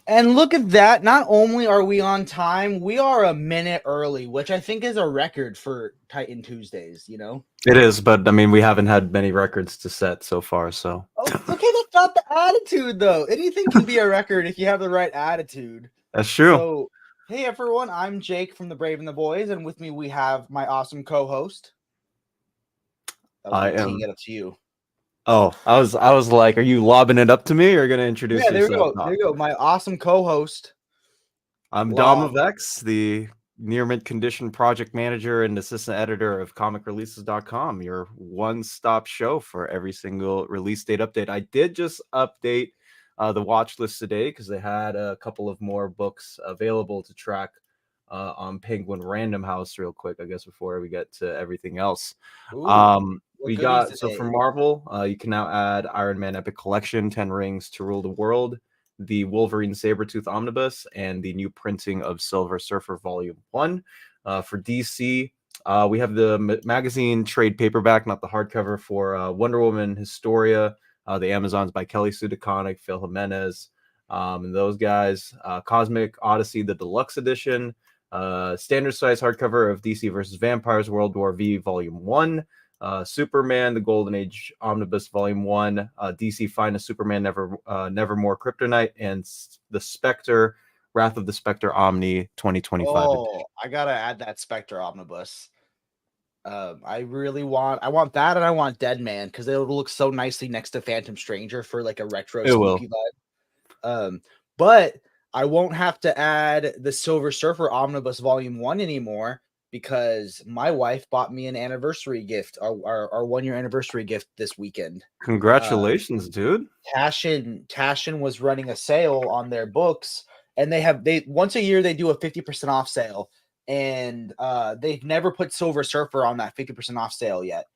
And look at that. Not only are we on time, we are a minute early, which I think is a record for Titan Tuesdays, you know? It is, but I mean, we haven't had many records to set so far, so. Oh, okay, that's not the attitude, though. Anything can be a record if you have the right attitude. That's true. So, hey, everyone, I'm Jake from the Brave and the Boys, and with me we have my awesome co-host. I am. Teeing it up to you. Oh, I was like, are you lobbing it up to me, or are you gonna introduce Yeah, there yourself? we go. There you go. My awesome co-host. I'm Dom of X, the near mint condition project manager and assistant editor of comicreleases.com, your one-stop show for every single release date update. I did just update the watch list today because they had a couple of more books available to track on Penguin Random House real quick, I guess, before we get to everything else. We got, so for Marvel, you can now add Iron Man Epic Collection, 10 Rings to Rule the World, the Wolverine Sabretooth Omnibus, and the new printing of Silver Surfer Volume 1. For DC, we have the magazine trade paperback, not the hardcover, for Wonder Woman Historia, the Amazons by Kelly Sue DeConnick, Phil Jimenez, and those guys. Cosmic Odyssey, the deluxe edition, standard size hardcover of DC versus Vampires World War V Volume 1, Superman, the Golden Age Omnibus Volume 1, DC Finest Superman Nevermore Kryptonite, and the Spectre, Wrath of the Spectre Omni 2025. Oh, I gotta add that Spectre Omnibus. I want that, and I want Dead Man because it'll look so nicely next to Phantom Stranger for like a retro spooky vibe. But I won't have to add the Silver Surfer Omnibus Volume 1 anymore because my wife bought me an anniversary gift, our 1-year anniversary gift this weekend. Congratulations, dude. Taschen was running a sale on their books, and they once a year they do a 50% off sale, and they've never put Silver Surfer on that 50% off sale yet.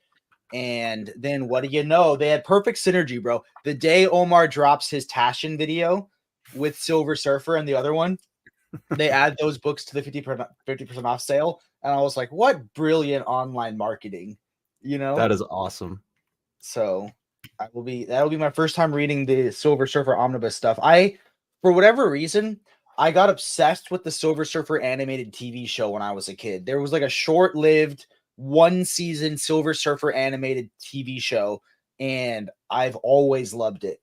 And then what do you know? They had perfect synergy, bro. The day Omar drops his Taschen video with Silver Surfer and the other one, they add those books to the 50% off sale. And I was like, what brilliant online marketing, you know? That is awesome. So that'll be my first time reading the Silver Surfer Omnibus stuff. For whatever reason, I got obsessed with the Silver Surfer animated TV show when I was a kid. There was like a short-lived 1-season Silver Surfer animated TV show, and I've always loved it.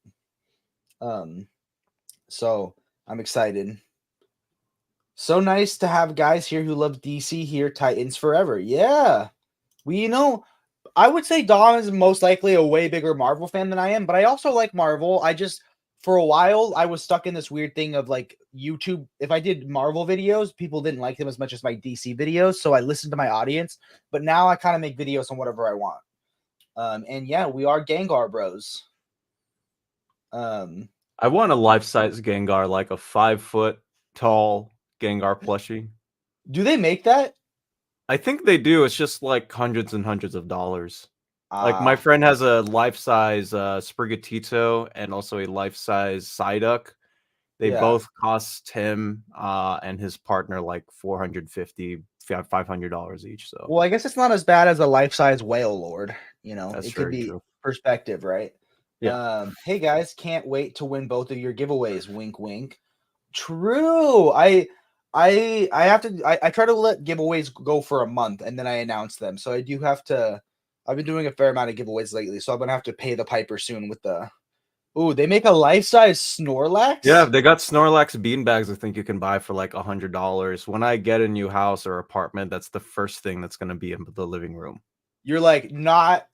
So I'm excited. So nice to have guys here who love DC here, Titans forever. Yeah. I would say Dom is most likely a way bigger Marvel fan than I am, but I also like Marvel. For a while, I was stuck in this weird thing of like YouTube. If I did Marvel videos, people didn't like them as much as my DC videos. So I listened to my audience, but now I kind of make videos on whatever I want. And yeah, we are Gengar bros. I want a life-size Gengar, like a 5-foot tall Gengar plushie. Do they make that? I think they do. It's just like hundreds and hundreds of dollars. Like my friend has a life-size Sprigatito and also a life-size Psyduck. They both cost him and his partner like $450, $500 each. So well, I guess it's not as bad as a life-size Whale Lord. You know, that's it could be true. Perspective, right? Yeah. Hey guys, can't wait to win both of your giveaways. Wink, wink. True. I try to let giveaways go for a month and then I announce them. So I do have to. I've been doing a fair amount of giveaways lately, so I'm gonna have to pay the piper soon with the. Ooh, they make a life-size Snorlax? Yeah, they got Snorlax beanbags I think you can buy for like $100. When I get a new house or apartment, that's the first thing that's gonna be in the living room. You're like, not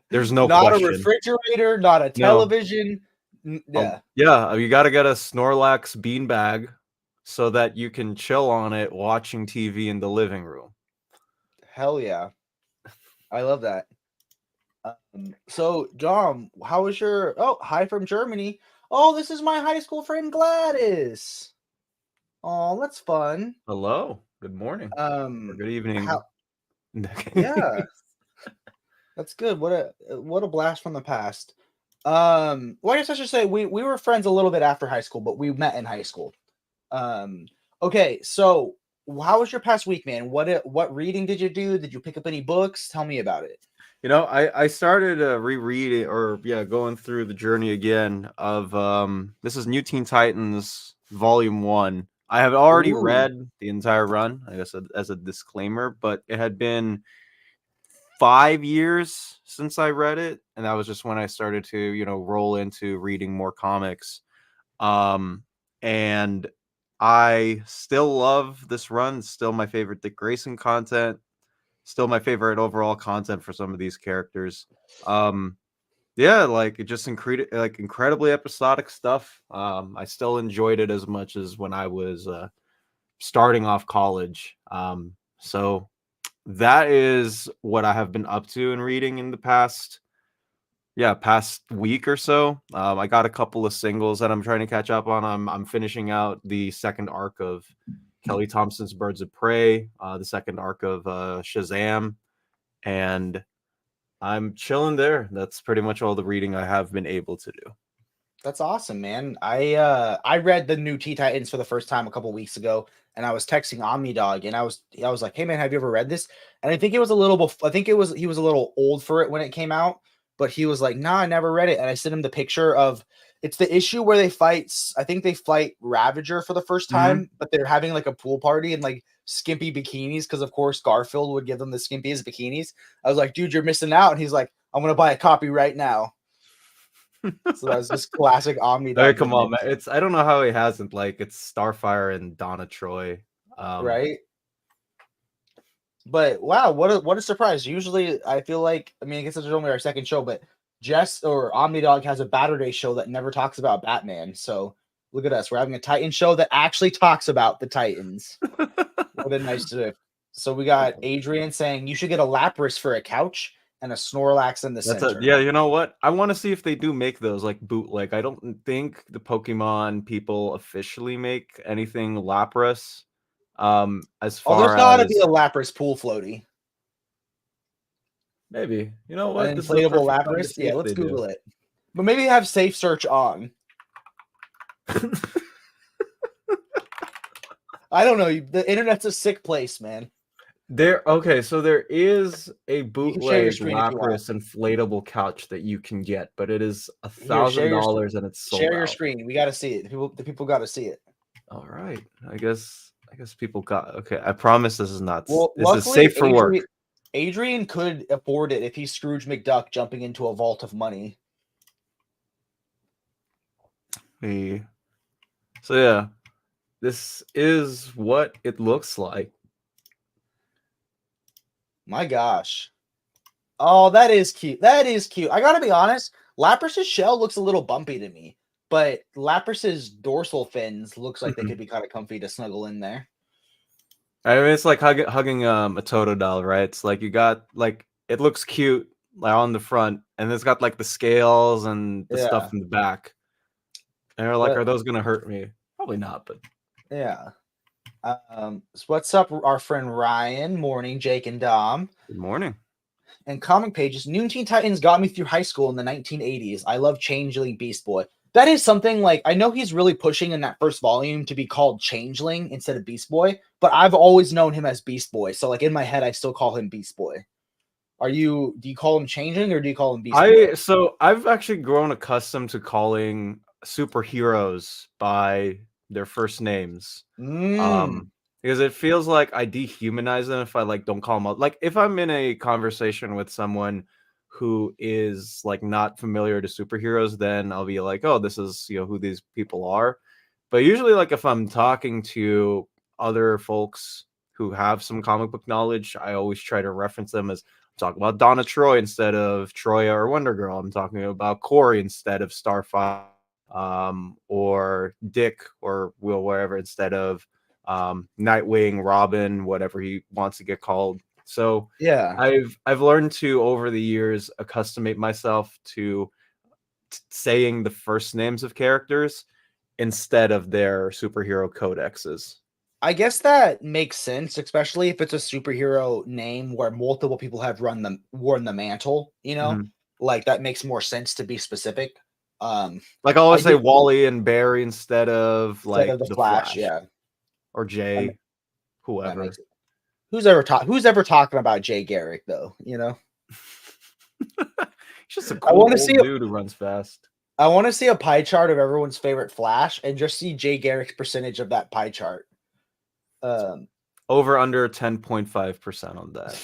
there's no not question. A refrigerator, not a television. No. You gotta get a Snorlax beanbag so that you can chill on it watching TV in the living room. Hell yeah. I love that. So, Dom, how was your... Oh, hi from Germany. Oh, this is my high school friend Gladys. Oh, that's fun. Hello. Good morning. Or good evening. Yeah. That's good. What a blast from the past. Well, I guess I should say we were friends a little bit after high school, but we met in high school. Okay, so how was your past week, man? What reading did you do? Did you pick up any books? Tell me about it. You know, I started rereading or going through the journey again of this is New Teen Titans Volume 1. I have already Ooh. read the entire run, I guess as a disclaimer, but it had been 5 years since I read it, and that was just when I started to, roll into reading more comics. And I still love this run, still my favorite Dick Grayson content, still my favorite overall content for some of these characters. Yeah, like it just incredibly episodic stuff. I still enjoyed it as much as when I was starting off college. So that is what I have been up to in reading in the past week or so. I got a couple of singles that I'm trying to catch up on. I'm finishing out the second arc of Kelly Thompson's Birds of Prey, the second arc of Shazam, and I'm chilling there. That's pretty much all the reading I have been able to do. That's awesome, man. I read the new Teen Titans for the first time a couple weeks ago, and I was texting Omnidog, and I was like, "Hey, man, have you ever read this?" And I think it was a little I think he was a little old for it when it came out, but he was like, "Nah, I never read it." And I sent him the picture of it's the issue where they fight. I think they fight Ravager for the first Mm-hmm. time, but they're having like a pool party in like skimpy bikinis because of course Garfield would give them the skimpiest bikinis. I was like, "Dude, you're missing out," and he's like, "I'm gonna buy a copy right now." So that was just classic Omni Hey, Dog come on, man. goodness, I don't know how he hasn't. Like, it's Starfire and Donna Troy. right? But wow, what a surprise! Usually, I feel like I guess this is only our second show, but Jess or Omnidog has a Saturday show that never talks about Batman. So look at us, we're having a Titan show that actually talks about the Titans. What a nice day! So we got Adrian saying you should get a Lapras for a couch and a Snorlax in the center. Yeah, you know what? I want to see if they do make those like bootleg. I don't think the Pokemon people officially make anything Lapras. As Oh, there's far gotta be as a Lapras pool floaty, maybe, you know what? an This is a inflatable perfect time to Lapras. see Yeah, if let's they do. Google it. But maybe have safe search on. I don't know. The internet's a sick place, man. So there is a You can share your bootleg screen if you want. Lapras inflatable couch that you can get, but it is Here, $1,000 and it's sold share your out. screen. We got to see it. The people got to see it. All right. I guess people got okay. I promise this is not Well, this is luckily, safe for work. Adrian could afford it if he's Scrooge McDuck jumping into a vault of money. So yeah, this is what it looks like. My gosh. Oh, that is cute. That is cute. I gotta be honest. Lapras's shell looks a little bumpy to me, but Lapras's dorsal fins looks like they could be kind of comfy to snuggle in there. I mean, it's like hugging a Totodile, right? It's like you got like it looks cute like on the front, and it's got like the scales and the stuff Yeah, in the back. And you're like, but are those gonna hurt me? Probably not, but yeah. So what's up, our friend Ryan? Morning, Jake and Dom. good morning. And comic pages. New Teen Titans got me through high school in the 1980s. I love Changeling Beast Boy. That is something like I know he's really pushing in that first volume to be called Changeling instead of Beast Boy, but I've always known him as Beast Boy. So like in my head, I still call him Beast Boy. Do you call him Changeling or do you call him Beast Boy? So I've actually grown accustomed to calling superheroes by their first names. Mm, Because it feels like I dehumanize them if I like don't call them out. Like if I'm in a conversation with someone who is like not familiar to superheroes, then I'll be like, oh, this is who these people are. But usually, like if I'm talking to other folks who have some comic book knowledge, I always try to reference them as I'm talking about Donna Troy instead of Troya or Wonder Girl. I'm talking about Corey instead of Starfire, or Dick or Will wherever instead of Nightwing, Robin, whatever he wants to get called. So yeah. I've learned to over the years accustomate myself to saying the first names of characters instead of their superhero codexes. I guess that makes sense, especially if it's a superhero name where multiple people have worn the mantle, Mhm. Like that makes more sense to be specific. Like I I always say did Wally and Barry instead of instead like of the the Flash, Flash yeah. or And Jay. whoever. That makes it. Who's ever talking about Jay Garrick though? You know, He's just a I cool want to old see dude who runs fast. I want to see a pie chart of everyone's favorite Flash and just see Jay Garrick's percentage of that pie chart. Over under 10.5% on that.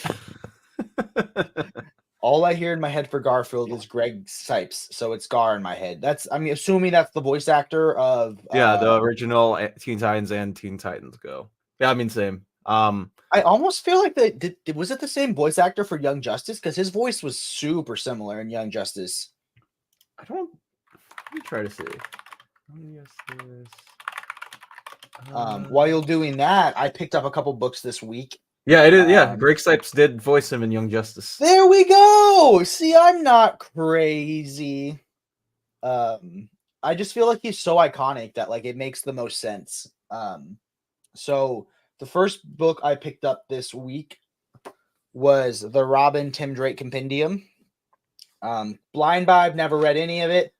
All I hear in my head for Garfield is Greg Sipes, so it's Gar in my head. I'm assuming that's the voice actor of the original Teen Titans and Teen Titans Go. Yeah, I mean same. I almost feel like was it the same voice actor for Young Justice, because his voice was super similar in Young Justice. I don't. Let me try to see. While you're doing that, I picked up a couple books this week. Yeah, it is. Yeah, Greg Sipes did voice him in Young Justice. There we go. See, I'm not crazy. I just feel like he's so iconic that like it makes the most sense. So the first book I picked up this week was the Robin Tim Drake Compendium. Blind by, I've never read any of it.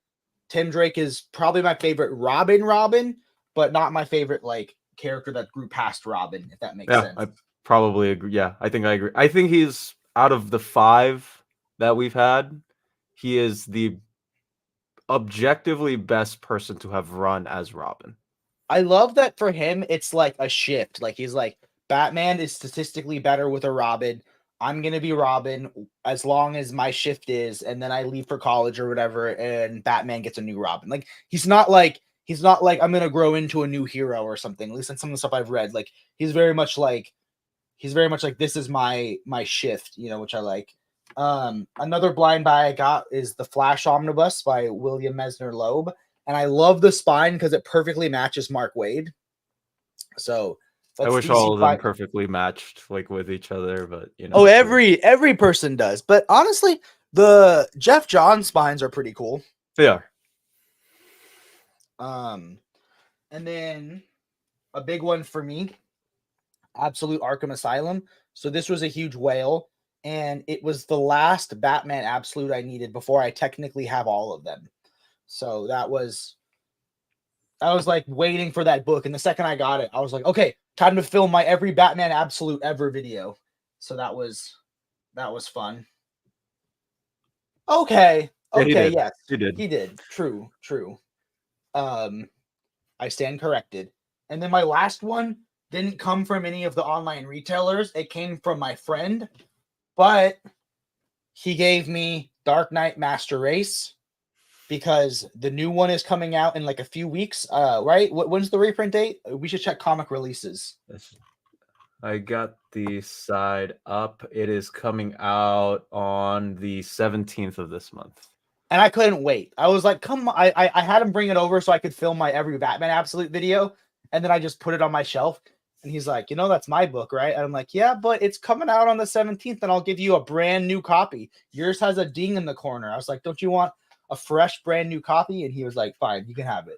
Tim Drake is probably my favorite Robin, but not my favorite like character that grew past Robin, if that makes sense. I probably agree. Yeah, I think I agree. I think he's out of the 5 that we've had, he is the objectively best person to have run as Robin. I love that for him, it's like a shift. Like he's like, Batman is statistically better with a Robin. I'm going to be Robin as long as my shift is, and then I leave for college or whatever, and Batman gets a new Robin. Like he's not like I'm going to grow into a new hero or something. At least in some of the stuff I've read, like he's very much like this is my shift, you know, which I like. Another blind buy I got is The Flash Omnibus by William Mesner Loeb, and I love the spine because it perfectly matches Mark Waid. So I wish DC all of them perfectly matched like with each other, but you know. Oh, every person does. But honestly, the Jeff Johns spines are pretty cool. They are. And then a big one for me, Absolute Arkham Asylum. So this was a huge whale, and it was the last Batman Absolute I needed before I technically have all of them. So I was like waiting for that book, and the second I got it, I was like, okay, time to film my every Batman Absolute ever video. So that was fun. Okay. Yeah, yes. He did. True. I stand corrected. And then my last one didn't come from any of the online retailers. It came from my friend, but he gave me Dark Knight Master Race because the new one is coming out in like a few weeks. Right? When's the reprint date? We should check comic releases. I got the side up. It is coming out on the 17th of this month. And I couldn't wait. I was like, come on. I had him bring it over so I could film my every Batman Absolute video. And then I just put it on my shelf. And he's like, that's my book, right? And I'm like, yeah, but it's coming out on the 17th and I'll give you a brand new copy. Yours has a ding in the corner. I was like, don't you want a fresh brand new copy? And he was like, fine, you can have it.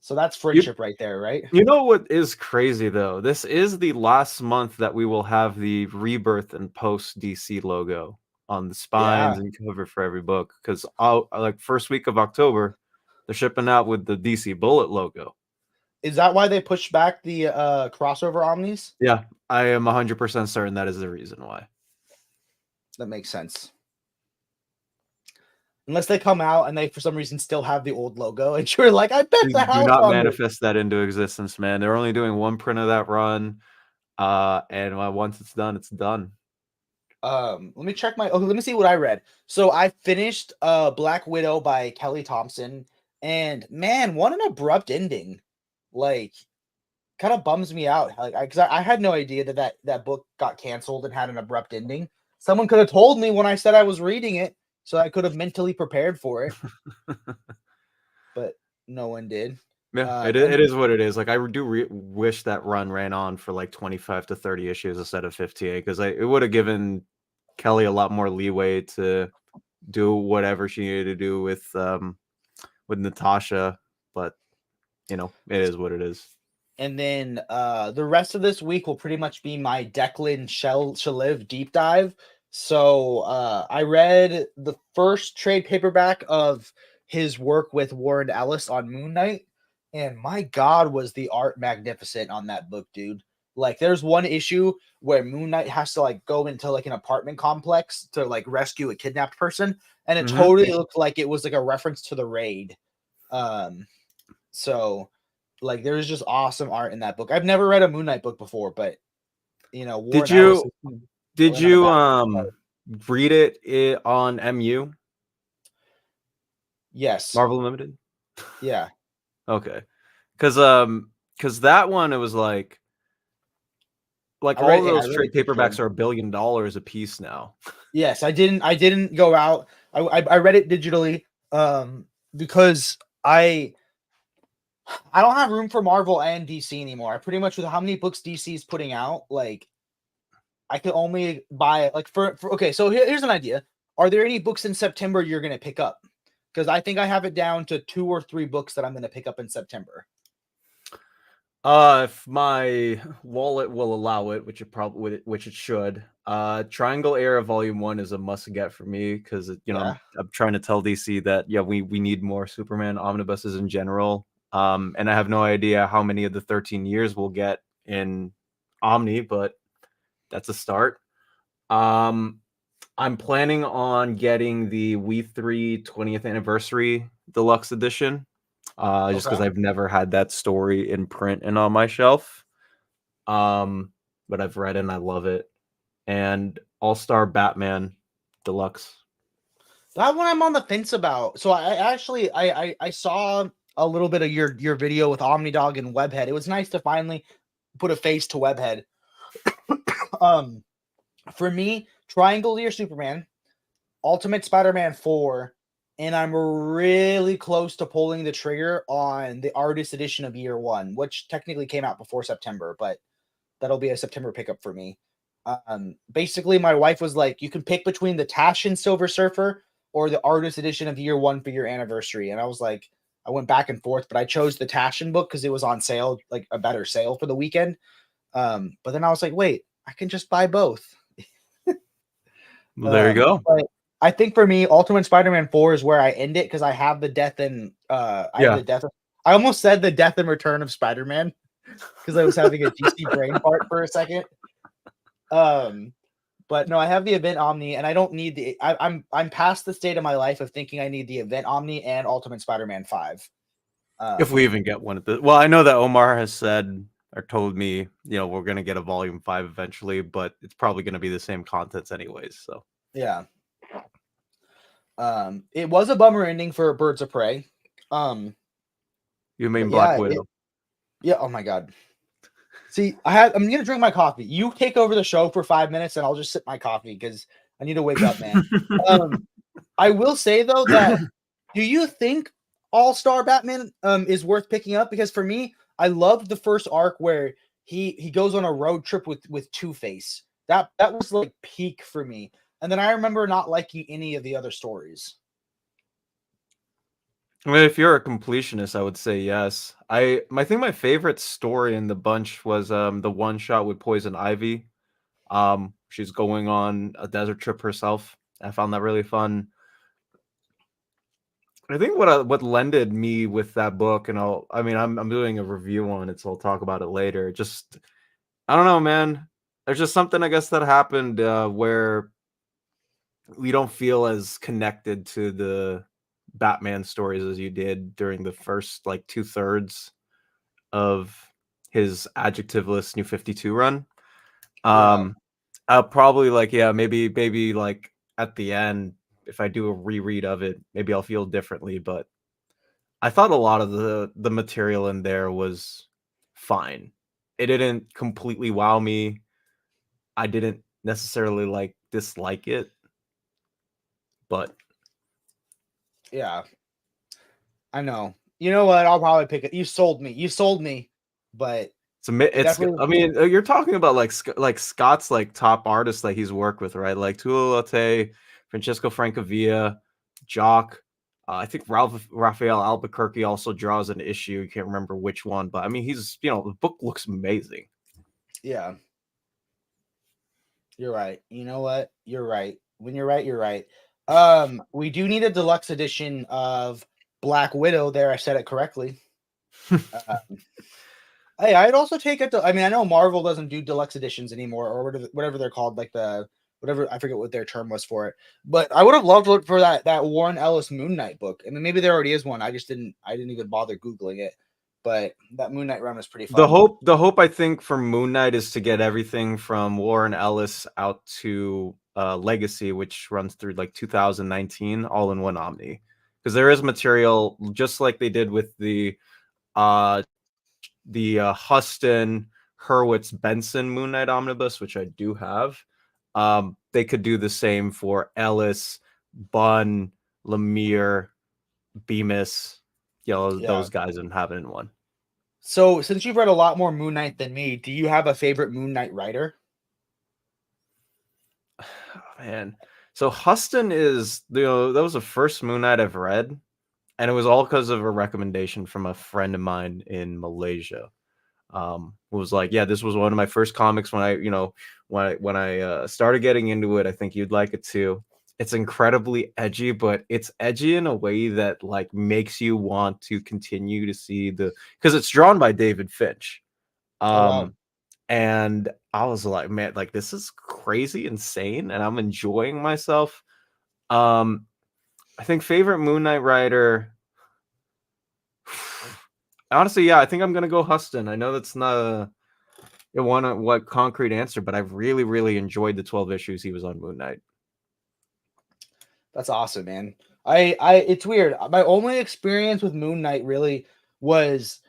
So that's friendship right there, right? You know what is crazy though? This is the last month that we will have the Rebirth and Post DC logo on the spines and cover for every book. Because like first week of October, they're shipping out with the DC Bullet logo. Is that why they pushed back the crossover Omnis? Yeah, I am 100% certain that is the reason why. That makes sense. Unless they come out and they, for some reason, still have the old logo, and you're like, I bet the house. Do not manifest that into existence, man. They're only doing one print of that run, and once it's done, it's done. Let me check let me see what I read. So I finished Black Widow by Kelly Thompson, and man, what an abrupt ending. Like, kind of bums me out. Like, because I had no idea that book got canceled and had an abrupt ending. Someone could have told me when I said I was reading it, so I could have mentally prepared for it. But no one did. Yeah, it is what it is. Like, I do wish that run ran on for like 25 to 30 issues instead of 58, because it would have given Kelly a lot more leeway to do whatever she needed to do with Natasha. But it is what it is. And then the rest of this week will pretty much be my Declan Shaliv deep dive. So I read the first trade paperback of his work with Warren Ellis on Moon Knight, and my God, was the art magnificent on that book, dude. Like there's one issue where Moon Knight has to like go into like an apartment complex to like rescue a kidnapped person, and it totally looked like it was like a reference to the Raid. So like there's just awesome art in that book. I've never read a Moon Knight book before, but Did you read it on MU? Yes. Marvel Unlimited? Yeah. Okay. Cuz that one, it was like all of those trade paperbacks are $1 billion a piece now. Yes, I didn't go out. I read it digitally because I don't have room for Marvel and DC anymore. I pretty much, with how many books DC is putting out, like I could only buy like for okay, so here's an idea. Are there any books in September you're going to pick up? Because I think I have it down to 2 or 3 books that I'm going to pick up in September. If my wallet will allow it, which it should. Triangle Era Volume 1 is a must get for me because I'm trying to tell DC that we need more Superman omnibuses in general. And I have no idea how many of the 13 years we'll get in Omni, but that's a start. I'm planning on getting the We 3 20th anniversary deluxe edition. Just because I've never had that story in print and on my shelf. But I've read it and I love it. And All-Star Batman Deluxe. That one I'm on the fence about. So I actually I saw a little bit of your video with Omnidog and Webhead. It was nice to finally put a face to Webhead. For me, Triangle Year Superman, Ultimate Spider-Man 4, and I'm really close to pulling the trigger on the artist edition of Year 1, which technically came out before September, but that'll be a September pickup for me. Basically, my wife was like, you can pick between the Taschen Silver Surfer or the artist edition of Year 1 for your anniversary. And I was like, I went back and forth, but I chose the Taschen book because it was on sale, like a better sale for the weekend. But then I was like, wait, I can just buy both. Well, there you go. But I think for me, Ultimate Spider-Man 4 is where I end it because I have the death and I almost said the death and return of Spider-Man because I was having a DC brain fart for a second. But no, I have the Event Omni, and I don't need the. I'm past the state of my life of thinking I need the Event Omni and Ultimate Spider-Man 5. If we even get one of the, well, I know that Omar has said or told me, we're gonna get a Volume 5 eventually, but it's probably gonna be the same contents anyways. So yeah. It was a bummer ending for Birds of Prey. You mean Black Widow? Oh my god. See, I'm gonna drink my coffee. You take over the show for 5 minutes, and I'll just sip my coffee because I need to wake up, man. I will say though that do you think All-Star Batman is worth picking up? Because for me, I loved the first arc where he goes on a road trip with Two-Face. That was like peak for me. And then I remember not liking any of the other stories. I mean, if you're a completionist, I would say yes. I think my favorite story in the bunch was the one shot with Poison Ivy. She's going on a desert trip herself. I found that really fun. I think what lended me with that book, and I'm doing a review on it, so I'll talk about it later. Just I don't know, man. There's just something I guess that happened where we don't feel as connected to the Batman stories as you did during the first like 2/3 of his adjectiveless New 52 run. I'll probably maybe like at the end, if I do a reread of it, maybe I'll feel differently. But I thought a lot of the material in there was fine. It didn't completely wow me. I didn't necessarily dislike it, but yeah, I know. You know what? I'll probably pick it. You sold me. But you're talking about like Scott's like top artists that he's worked with, right? Like Tula Latte, Francesco Francavilla, Jock. I think Raphael Albuquerque also draws an issue. You can't remember which one, but I mean, he's the book looks amazing. Yeah, you're right. You know what? You're right. When you're right, you're right. We do need a deluxe edition of Black Widow. There, I said it correctly. Hey, I'd also take it. I mean, I know Marvel doesn't do deluxe editions anymore, or whatever they're called, like whatever, I forget what their term was for it. But I would have loved to look for that Warren Ellis Moon Knight book. I mean, maybe there already is one. I didn't even bother googling it. But that Moon Knight run was pretty fun. The hope I think for Moon Knight is to get everything from Warren Ellis out to Legacy, which runs through like 2019, all in one Omni. Because there is material, just like they did with the Huston, Hurwitz, Benson Moon Knight Omnibus, which I do have. They could do the same for Ellis, Bunn, Lemire, Bemis, those guys, and have it in one. So, since you've read a lot more Moon Knight than me, do you have a favorite Moon Knight writer? Oh, man, so Huston is that was the first Moon Knight I've read, and it was all because of a recommendation from a friend of mine in Malaysia. Who was like, yeah, this was one of my first comics when I started getting into it. I think you'd like it too. It's incredibly edgy, but it's edgy in a way that like makes you want to continue to see because it's drawn by David Finch. Oh wow. And I was like, man, like this is crazy insane, and I'm enjoying myself. I think favorite Moon Knight writer. Honestly, yeah, I think I'm gonna go Huston. I know that's not what concrete answer, but I've really, really enjoyed the 12 issues he was on Moon Knight. That's awesome, man. It's weird. My only experience with Moon Knight really was,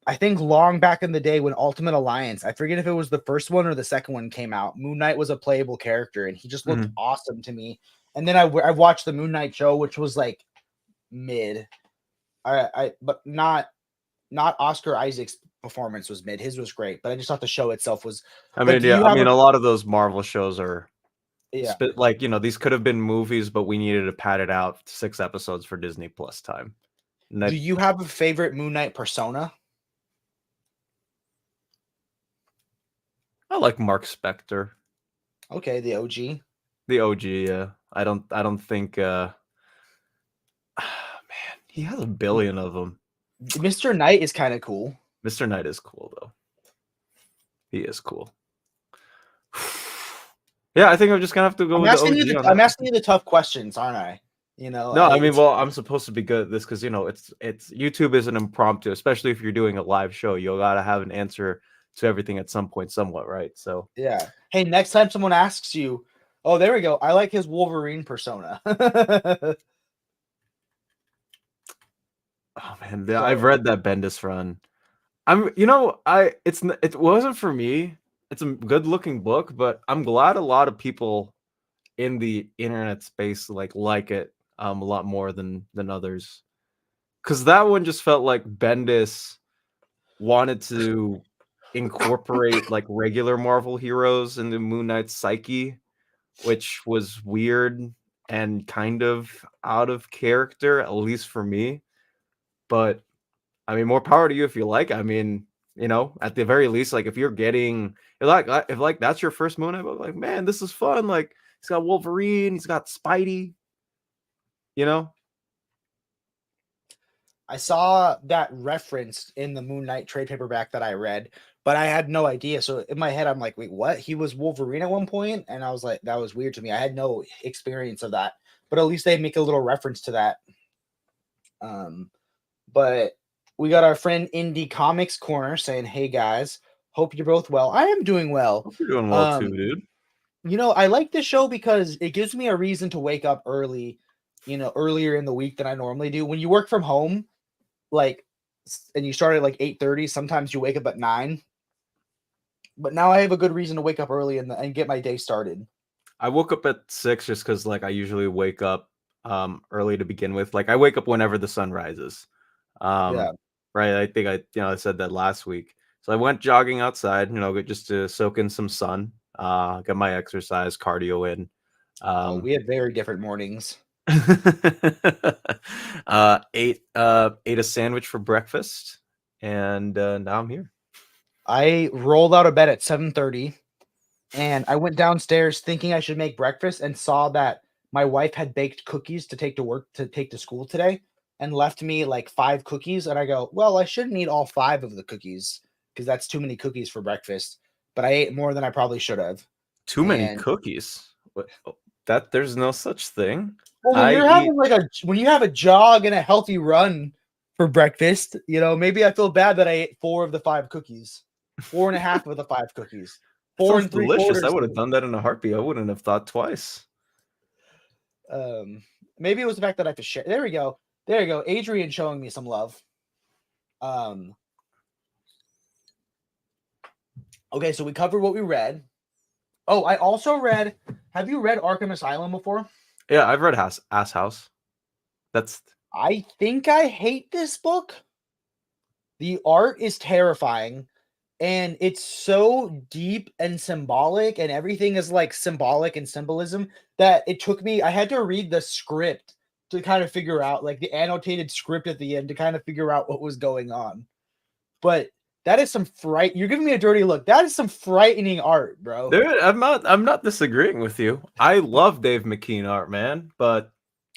I think, long back in the day when Ultimate Alliance, I forget if it was the first one or the second one came out. Moon Knight was a playable character, and he just looked awesome to me. And then I watched the Moon Knight show, which was like mid. But not Oscar Isaac's performance was mid. His was great, but I just thought the show itself was. I mean, yeah, I mean, a lot of those Marvel shows are, like these could have been movies, but we needed to pad it out 6 episodes for Disney Plus time. Do you have a favorite Moon Knight persona? I like Mark Spector. Okay, the OG. The OG, yeah. I don't think man, he has a billion of them. Mr. Knight is kind of cool. Mr. Knight is cool though. He is cool. Yeah, I think I'm just gonna have to go with the OG. I'm asking you the tough questions, aren't I? No, I mean, well, I'm supposed to be good at this because it's YouTube is an impromptu, especially if you're doing a live show. You gotta have an answer to everything at some point, somewhat, right? So yeah. Hey, next time someone asks you, oh, there we go. I like his Wolverine persona. Oh man, I've read that Bendis run. It wasn't for me. It's a good looking book, but I'm glad a lot of people in the internet space like it a lot more than others. Because that one just felt like Bendis wanted to incorporate like regular Marvel heroes into Moon Knight's psyche, which was weird and kind of out of character, at least for me. But I mean, more power to you if you like. I mean, at the very least, like if you're getting if that's your first Moon Knight book, like man, this is fun. Like he's got Wolverine, he's got Spidey. I saw that referenced in the Moon Knight trade paperback that I read, but I had no idea. So in my head, I'm like, wait, what? He was Wolverine at one point? And I was like, that was weird to me. I had no experience of that, but at least they make a little reference to that. But we got our friend Indie Comics Corner saying, hey guys, hope you're both well. I am doing well. Hope you're doing well too, dude. I like this show because it gives me a reason to wake up early, earlier in the week than I normally do. When you work from home, and you start at like 8:30, sometimes you wake up at 9. But now I have a good reason to wake up early and get my day started. I woke up at 6 just because I usually wake up early to begin with. Like I wake up whenever the sun rises. Right. I think I said that last week. So I went jogging outside, just to soak in some sun, get my exercise, cardio in. We had very different mornings. Ate a sandwich for breakfast, and now I'm here. I rolled out of bed at 7:30, and I went downstairs thinking I should make breakfast and saw that my wife had baked cookies to take to school today and left me like 5 cookies. And I go, well, I shouldn't eat all 5 of the cookies. because that's too many cookies for breakfast. But I ate more than I probably should have. Too many And cookies. What? That there's no such thing. well, when I you're eat. having when you have a jog and a healthy run for breakfast, maybe I feel bad that I ate 4 of the 5 cookies, 4.5 of the 5 cookies, four Sounds and three delicious. I quarters. would have done that in a heartbeat. I wouldn't have thought twice. Maybe it was the fact that I have to share. There we go. There you go. Adrian showing me some love. Okay, so we covered what we read. Oh, I also read. Have you read Arkham Asylum before? Yeah, I've read Ass House. I think I hate this book. The art is terrifying, and it's so deep and symbolic, and everything is like symbolic and symbolism that it took me. I had to read the script to kind of figure out, like the annotated script at the end, to kind of figure out what was going on. But that is some fright. You're giving me a dirty look. That is some frightening art, bro. Dude, I'm not disagreeing with you. I love Dave McKean art, man, but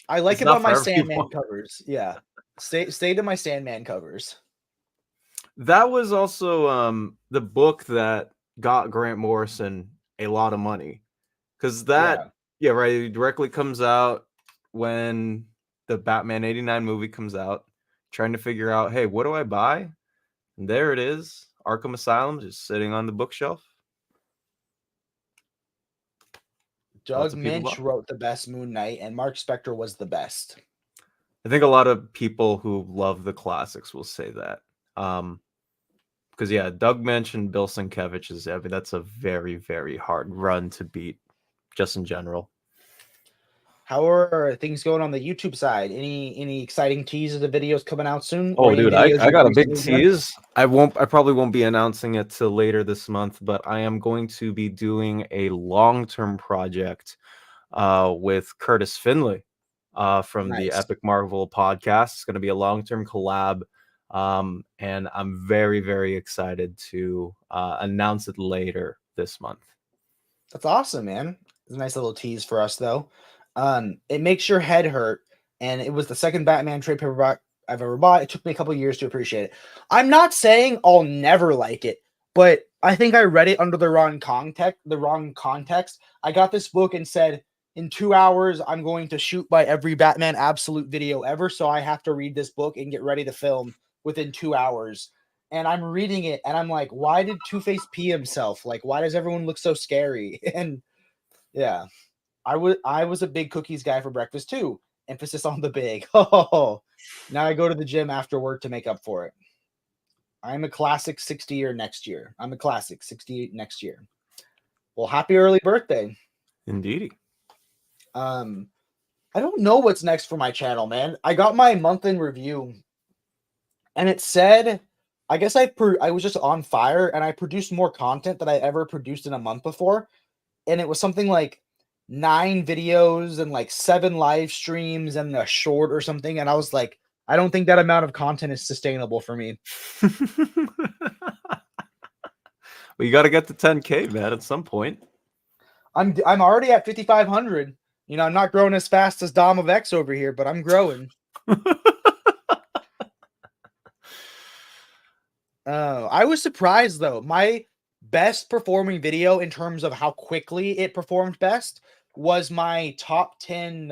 I like it on my Sandman covers. Yeah. Stay to my Sandman covers. That was also the book that got Grant Morrison a lot of money. Because right, it directly comes out when the Batman 89 movie comes out, trying to figure out, hey, what do I buy? And there it is, Arkham Asylum, just sitting on the bookshelf. Doug Minch wrote the best Moon Knight, and Mark Spector was the best. I think a lot of people who love the classics will say that. Because Doug Minch and Bill Sienkiewicz that's a very, very hard run to beat, just in general. How are things going on the YouTube side? Any exciting teases of videos coming out soon? Oh, dude, I got a big tease. I probably won't be announcing it till later this month, but I am going to be doing a long-term project with Curtis Finley from the Epic Marvel podcast. It's going to be a long-term collab. And I'm very, very excited to announce it later this month. That's awesome, man. It's a nice little tease for us, though. It makes your head hurt, and it was the second Batman trade paperback I've ever bought. It took me a couple years to appreciate it. I'm not saying I'll never like it, but I think I read it under the wrong context. I got this book and said, in 2 hours, I'm going to shoot by every Batman absolute video ever, so I have to read this book and get ready to film within 2 hours. And I'm reading it, and I'm like, why did Two-Face pee himself? Like, why does everyone look so scary? And yeah, I was a big cookies guy for breakfast too. Emphasis on the big. Oh, now I go to the gym after work to make up for it. I'm a classic 60-year next year. I'm a classic 68 next year. Well, happy early birthday. Indeed. I don't know what's next for my channel, man. I got my month in review, and it said, I guess I was just on fire, and I produced more content than I ever produced in a month before, and it was something like 9 videos and like 7 live streams and a short or something, and I was like, I don't think that amount of content is sustainable for me. Well, you got to get to 10K, man, at some point. I'm already at 5,500. I'm not growing as fast as Dom of X over here, but I'm growing. I was surprised, though. My best performing video in terms of how quickly it performed best was my top 10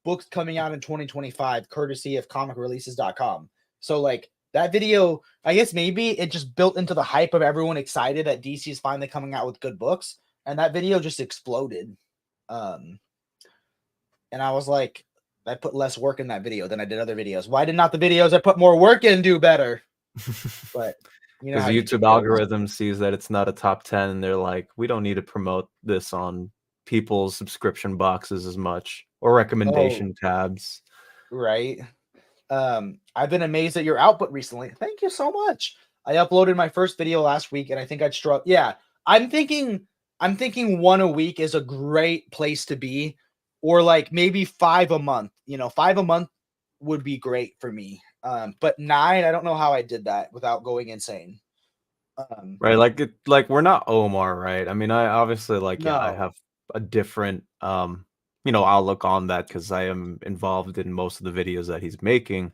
books coming out in 2025, courtesy of comicreleases.com. So, like, that video, I guess maybe it just built into the hype of everyone excited that DC is finally coming out with good books, and that video just exploded. And I was like, I put less work in that video than I did other videos. Why did not the videos I put more work in do better? But because the YouTube algorithm sees that it's not a top 10, and they're like, we don't need to promote this on people's subscription boxes as much or recommendation tabs. Right. I've been amazed at your output recently. Thank you so much. I uploaded my first video last week, and I think I'd struck. Yeah, I'm thinking 1 a week is a great place to be, or like maybe 5 a month. 5 a month would be great for me. But 9, I don't know how I did that without going insane. Right, like we're not Omar, right? I mean, I obviously I have a different outlook on that because I am involved in most of the videos that he's making.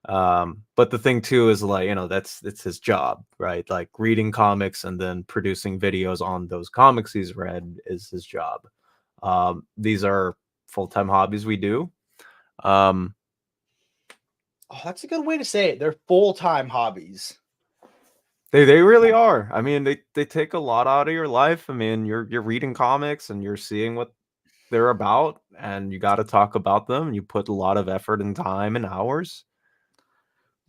But the thing too is like, it's his job, right? Like reading comics and then producing videos on those comics he's read is his job. These are full-time hobbies we do. Um, Oh, that's a good way to say it. They're full-time hobbies. they really are. I mean, they take a lot out of your life. I mean, you're reading comics and you're seeing what they're about, and you got to talk about them. You put a lot of effort and time and hours.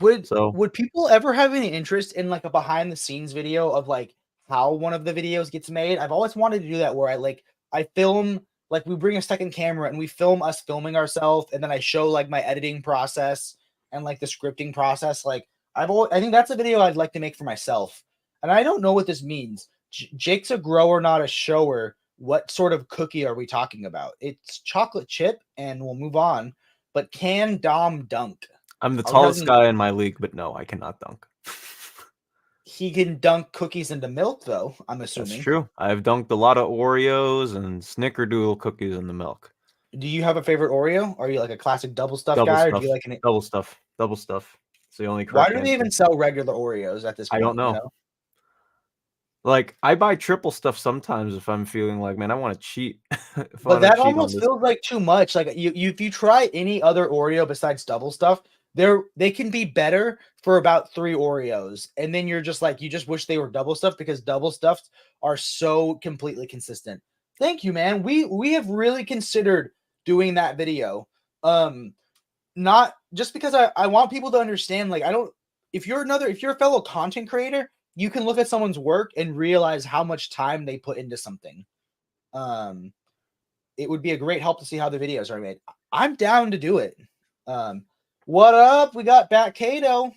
Would So would people ever have any interest in like a behind the scenes video of like how one of the videos gets made? I've always wanted to do that where I film like we bring a second camera and we film us filming ourselves and then I show like my editing process and like the scripting process. Like I think that's a video I'd like to make for myself. And I don't know what this means. Jake's a grower, not a shower. What sort of cookie are we talking about? It's chocolate chip and we'll move on. But can Dom dunk? I'm the Are we tallest talking guy in my league, but no, I cannot dunk. He can dunk cookies into milk, though, I'm That's assuming. true. I've dunked a lot of Oreos and Snickerdoodle cookies in the milk. Do you have a favorite Oreo? Are you like a classic double stuff Double guy, or do stuff. you like an? Double stuff. Double stuff. It's the only Why correct do they answer. even sell regular Oreos at this I don't point? You know. know, Like, I buy triple stuff sometimes if I'm feeling like, man, I want to cheat. If I but want to that cheat on almost this. feels like too much. Like if you try any other Oreo besides double stuff, they can be better for about 3 Oreos, and then you're just like you just wish they were double stuffed because double stuffed are so completely consistent. Thank you, man. We have really considered doing that video. Not just because I want people to understand, like, I don't if you're a fellow content creator, you can look at someone's work and realize how much time they put into something. Um, it would be a great help to see how the videos are made. I'm down to do it. Um, what up? We got Bat Kato,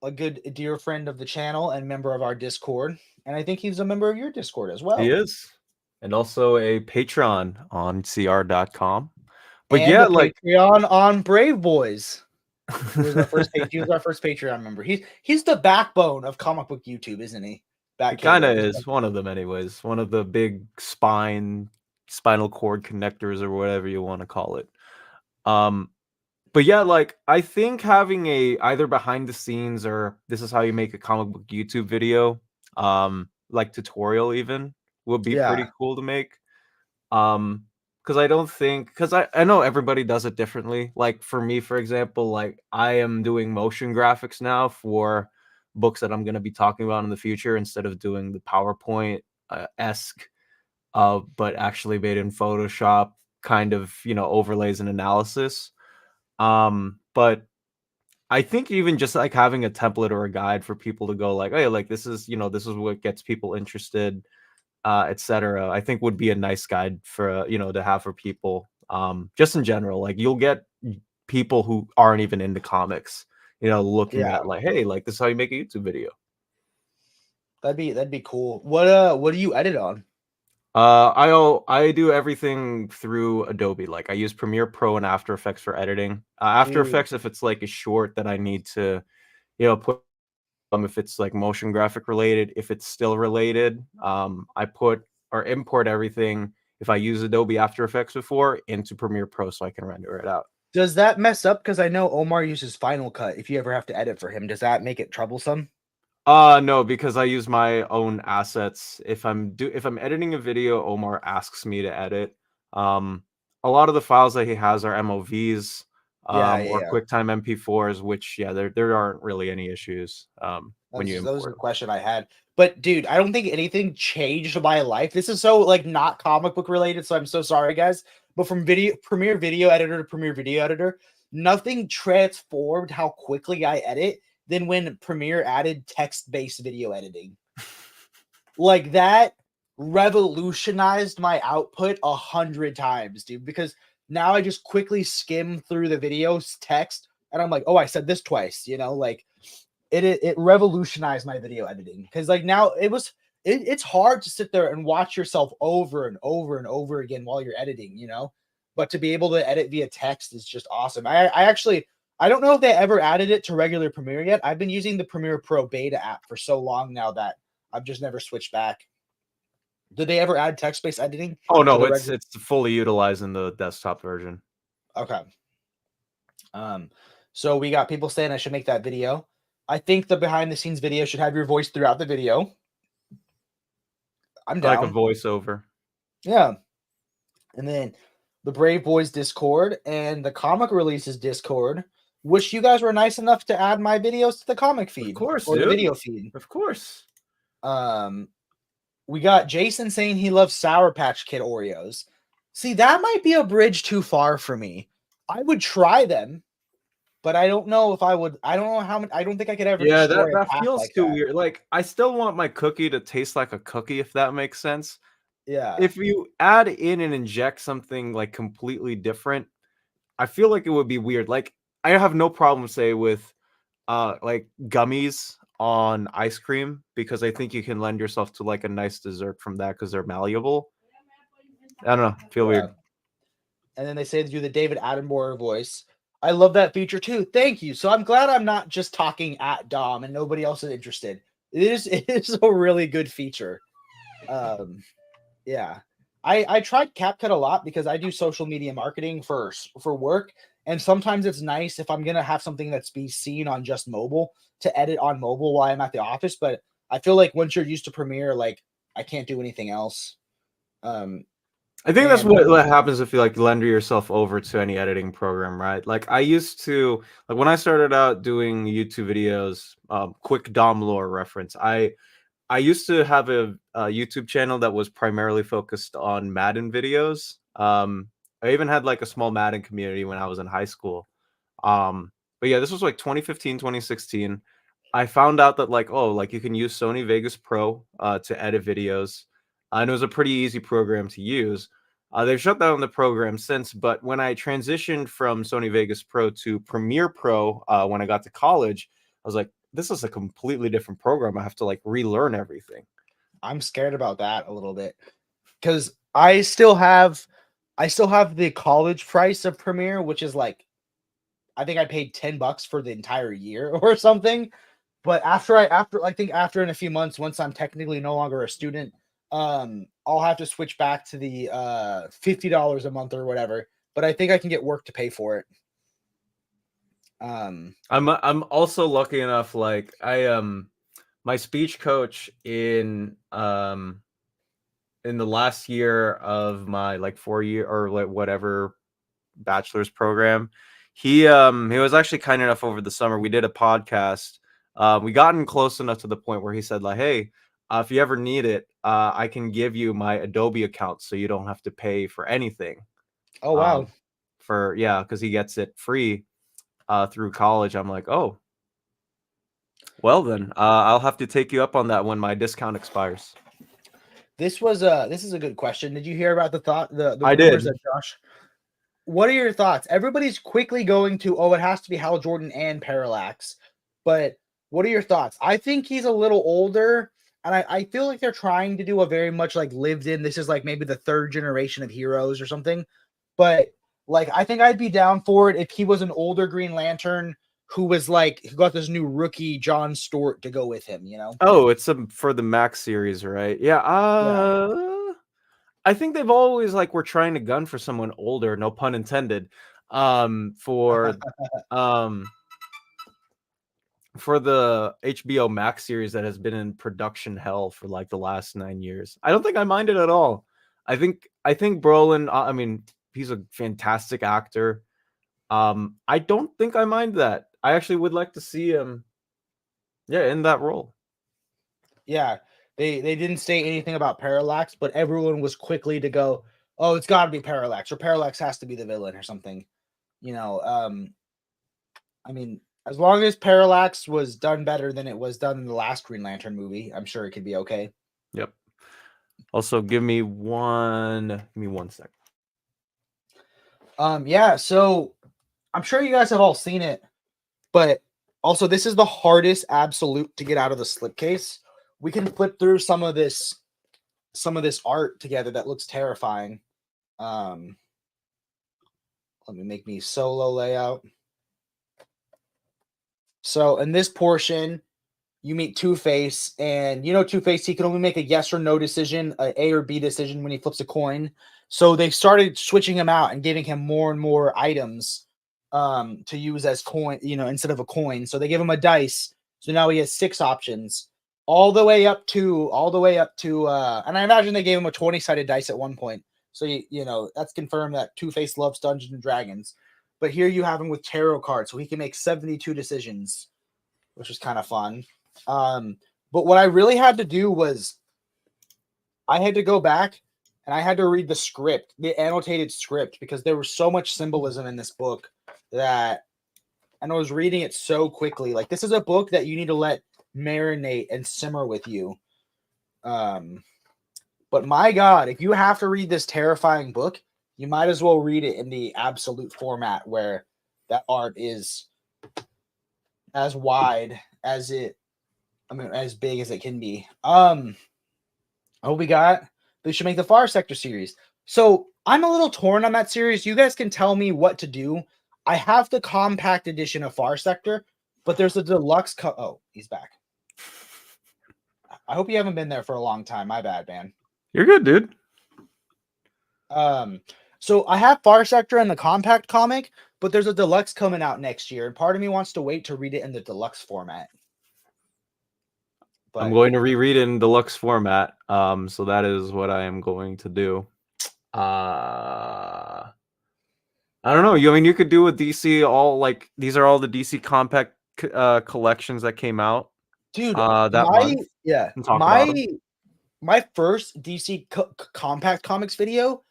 a good dear friend of the channel and member of our Discord. And I think he's a member of your Discord as He well. is. And also a patron on cr.com. But And yeah, a like Patreon on Brave Boys. He was our first page. He was our first Patreon member. He's the backbone of comic book YouTube, isn't he? He Bat kinda Kato. is one of them anyways, one of the big spinal cord connectors or whatever you wanna call it. Um, but yeah, like, I think having a either behind the scenes or this is how you make a comic book YouTube video, like tutorial even, would be Yeah, pretty cool to make. Because I don't think, because I know everybody does it differently. Like for me, for example, like I am doing motion graphics now for books that I'm going to be talking about in the future instead of doing the PowerPoint esque, but actually made in Photoshop kind of, overlays and analysis. But I think even just like having a template or a guide for people to go like, hey, like this is what gets people interested, etc. I think would be a nice guide for to have for people. Just in general, like you'll get people who aren't even into comics, looking yeah, at like, hey, like this is how you make a YouTube video. that'd be cool. What do you edit on? I do everything through Adobe. Like I use Premiere Pro and After Effects for editing. After Dude, Effects, if it's like a short that I need to, put if it's like motion graphic related, if it's still related, I put or import everything if I use Adobe After Effects before into Premiere Pro so I can render it out. does that mess up? Because I know Omar uses Final Cut. If you ever have to edit for him, does that make it troublesome? No, because I use my own assets. If I'm editing a video, Omar asks me to edit. Um, a lot of the files that he has are MOVs, Yeah, or yeah. QuickTime MP4s, which yeah, there aren't really any issues when you That was import the them. question I had. But dude, I don't think anything changed my life. This is so like not comic book related, so I'm so sorry, guys. But from Premiere Video Editor to Premiere Video Editor, nothing transformed how quickly I edit than when Premiere added text-based video editing. Like that revolutionized my output 100 times, dude. Because now I just quickly skim through the video's text, and I'm like, oh, I said this twice. Like it revolutionized my video editing because like now it's hard to sit there and watch yourself over and over and over again while you're editing. But to be able to edit via text is just awesome. I actually I don't know if they ever added it to regular Premiere yet. I've been using the Premiere Pro beta app for so long now that I've just never switched back. Did they ever add text-based editing Oh to no, the it's regular? it's fully utilized in the desktop version. Okay. Um, So we got people saying I should make that video. I think the behind the scenes video should have your voice throughout the video. I'm Like a down. voiceover. Yeah. And then the Brave Boys Discord and the comic releases Discord, which you guys were nice enough to add my videos to the comic feed. Of course, or dude. the video feed. Of course. We got Jason saying he loves Sour Patch Kid Oreos. See, that might be a bridge too far for me. I would try them, but I don't know if I would. I don't know how much. I don't think I could ever. Yeah, destroy a that pack feels like too that. weird. Like, I still want my cookie to taste like a cookie, if that makes sense. Yeah. If you add in and inject something like completely different, I feel like it would be weird. Like, I have no problem, say, with like gummies on ice cream, because I think you can lend yourself to like a nice dessert from that because they're malleable. I don't know, feel weird. And then they say to do the David Attenborough voice. I love that feature too. Thank you. So I'm glad I'm not just talking at Dom and nobody else is interested. It is a really good feature. Yeah. I tried CapCut a lot because I do social media marketing for work. And sometimes it's nice if I'm going to have something that's be seen on just mobile to edit on mobile while I'm at the office. But I feel like once you're used to Premiere, like I can't do anything else. I think that's what happens if you like lend yourself over to any editing program, right? Like I used to, like when I started out doing YouTube videos, quick Dom lore reference. I used to have a YouTube channel that was primarily focused on Madden videos. I even had like a small Madden community when I was in high school. But yeah, this was like 2015, 2016. I found out that like, oh, like you can use Sony Vegas Pro to edit videos. And it was a pretty easy program to use. They've shut down the program since, but when I transitioned from Sony Vegas Pro to Premiere Pro when I got to college, I was like, this is a completely different program. I have to like relearn everything. I'm scared about that a little bit because I still have the college price of Premiere, which is like, I think I paid $10 for the entire year or something. But after in a few months, once I'm technically no longer a student, I'll have to switch back to the $50 a month or whatever. But I think I can get work to pay for it. I'm also lucky enough, like my speech coach in the last year of my like 4-year or like whatever bachelor's program, he was actually kind enough over the summer. We did a podcast. We gotten close enough to the point where he said like, hey, if you ever need it, I can give you my Adobe account so you don't have to pay for anything. Oh wow. Because he gets it free through college. I'm like, oh, well then, I'll have to take you up on that when my discount expires. This is a good question. Did you hear about the I rumors did. that Josh? What are your thoughts? Everybody's quickly going to, oh, it has to be Hal Jordan and Parallax. But what are your thoughts? I think he's a little older, and I feel like they're trying to do a very much like lived in. This is like maybe the third generation of heroes or something. But like, I think I'd be down for it if he was an older Green Lantern who was like, who got this new rookie John Stewart to go with him, you know? Oh, it's for the Max series, right? Yeah. I think they've always like were trying to gun for someone older, no pun intended. For for the HBO Max series that has been in production hell for like the last 9 years. I don't think I mind it at all. I think Brolin, I mean, he's a fantastic actor. I don't think I mind that. I actually would like to see him in that role. Yeah. They didn't say anything about Parallax, but everyone was quickly to go, oh, it's got to be Parallax, or Parallax has to be the villain or something. You know, I mean, as long as Parallax was done better than it was done in the last Green Lantern movie, I'm sure it could be okay. Yep. Also, give me one second. Yeah, so I'm sure you guys have all seen it, but also this is the hardest absolute to get out of the slipcase. We can flip through some of this art together that looks terrifying. Let me make me solo layout. So in this portion, you meet Two-Face, and you know Two-Face, he can only make a yes or no decision, a A or B decision when he flips a coin. So they started switching him out and giving him more and more items to use as coin, instead of a coin. So they give him a dice. So now he has 6 options, all the way up to, and I imagine they gave him a 20-sided dice at one point. So that's confirmed that Two-Face loves Dungeons and Dragons. But here you have him with tarot cards, so he can make 72 decisions, which was kind of fun. But what I really had to do was I had to go back and I had to read the script, the annotated script, because there was so much symbolism in this book that, and I was reading it so quickly. Like, this is a book that you need to let marinate and simmer with you. But my God, if you have to read this terrifying book, you might as well read it in the absolute format where that art is as wide as as big as it can be. They should make the Far Sector series. So I'm a little torn on that series. You guys can tell me what to do. I have the compact edition of Far Sector, but there's a deluxe. Oh, he's back. I hope you haven't been there for a long time. My bad, man. You're good, dude. So I have Far Sector and the compact comic, but there's a deluxe coming out next year, and part of me wants to wait to read it in the deluxe format. But I'm going to reread it in deluxe format. So that is what I am going to do. I don't know. You could do a DC all, like, these are all the DC compact collections that came out, dude. That month. Yeah, my first DC compact comics video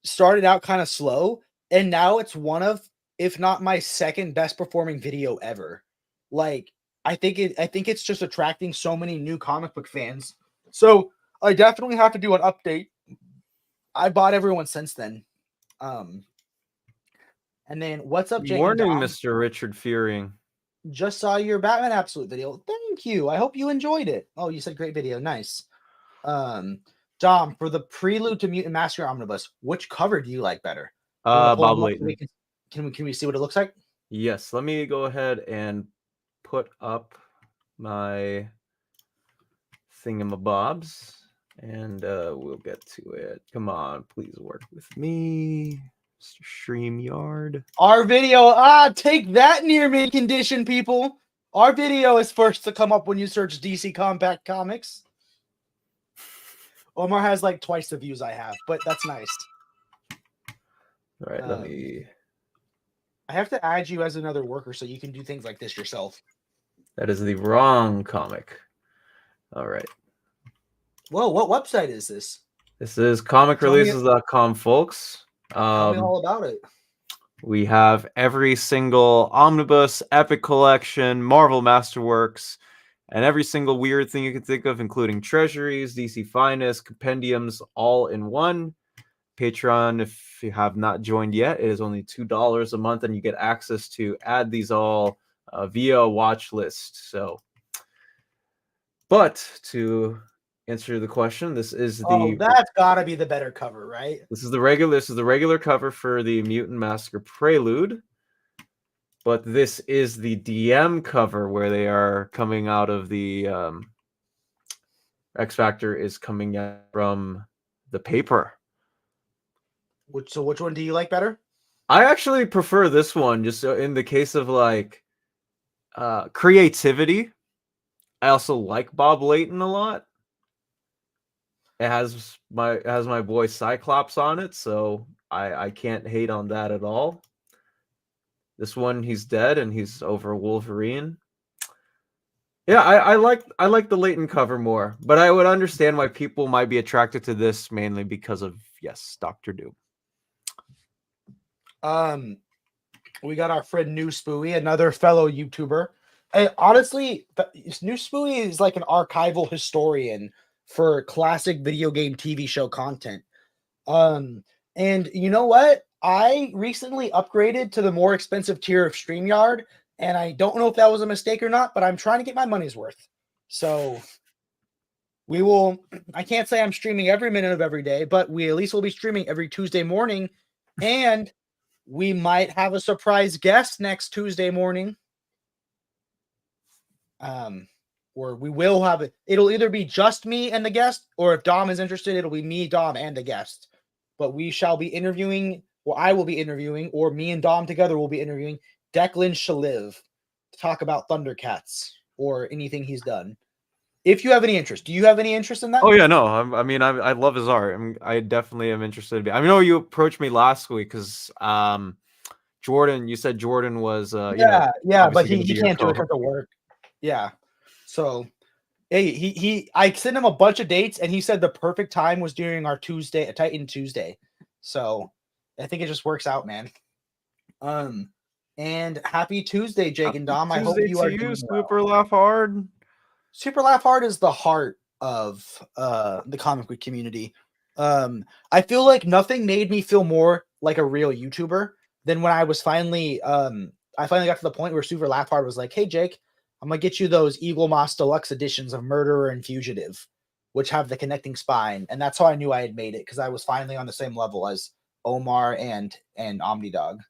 started out kind of slow, and now it's one of, if not my second best performing video ever. Like, I think it's just attracting so many new comic book fans. So I definitely have to do an update. I bought everyone since then. And then what's up, Jake? Morning, Mr. Richard Fearing. Just saw your Batman Absolute video. Thank you. I hope you enjoyed it. Oh, you said great video. Nice. Dom, for the prelude to Mutant Massacre Omnibus, which cover do you like better? Bob Layton. Can we see what it looks like? Yes. Let me go ahead and put up my thingamabobs, and we'll get to it. Come on, please work with me, Mr. StreamYard. Our video, take that near mint condition, people. Our video is first to come up when you search DC Compact Comics. Omar has like twice the views I have, but that's nice. All right, let me. I have to add you as another worker so you can do things like this yourself. That is the wrong comic. All right. Whoa, what website is this? This is comicreleases.com, folks. Tell me all about it. We have every single omnibus, epic collection, Marvel Masterworks, and every single weird thing you can think of, including treasuries, DC Finest, compendiums, all in one. Patreon, if you have not joined yet, it is only $2 a month, and you get access to add these all via a watch list. So, but to answer the question, this is that's gotta be the better cover, right? This is the regular cover for the Mutant Massacre Prelude, but this is the DM cover where they are coming out of the X Factor is coming out from the paper. Which one do you like better? I actually prefer this one, just in the case of like creativity. I also like Bob Layton a lot. It has my boy Cyclops on it, so I can't hate on that at all. This one, he's dead and he's over Wolverine. Yeah, I like the Layton cover more, but I would understand why people might be attracted to this mainly because of, yes, Dr. Doom. We got our friend New Spooey, another fellow YouTuber. Honestly, New Spooey is like an archival historian for classic video game TV show content. And you know what? I recently upgraded to the more expensive tier of StreamYard, and I don't know if that was a mistake or not, but I'm trying to get my money's worth. So I can't say I'm streaming every minute of every day, but we at least will be streaming every Tuesday morning, and we might have a surprise guest next Tuesday morning. Or we will have it. It'll either be just me and the guest, or if Dom is interested, it'll be me, Dom, and the guest. But we shall be interviewing where I will be interviewing, or me and Dom together will be interviewing Declan Shaliv to talk about Thundercats or anything he's done. If you have any interest, do you have any interest in that? Oh yeah, no. I mean, I love his art. I definitely am interested. I know you approached me last week because Jordan. You said Jordan was Yeah, but obviously going to be he your can't do it co-host. because of work. Yeah, so hey, I sent him a bunch of dates, and he said the perfect time was during our Tuesday, a Titan Tuesday. So I think it just works out, man. And happy Tuesday, Jake and Dom. I hope Tuesday you to are you, doing well. super laugh hard. Super Laugh Hard is the heart of the comic book community. I feel like nothing made me feel more like a real YouTuber than when I was finally I finally got to the point where Super Laugh Hard was like, "Hey Jake, I'm gonna get you those Eagle Moss Deluxe editions of Murderer and Fugitive, which have the connecting spine," and that's how I knew I had made it because I was finally on the same level as Omar and Omnidog.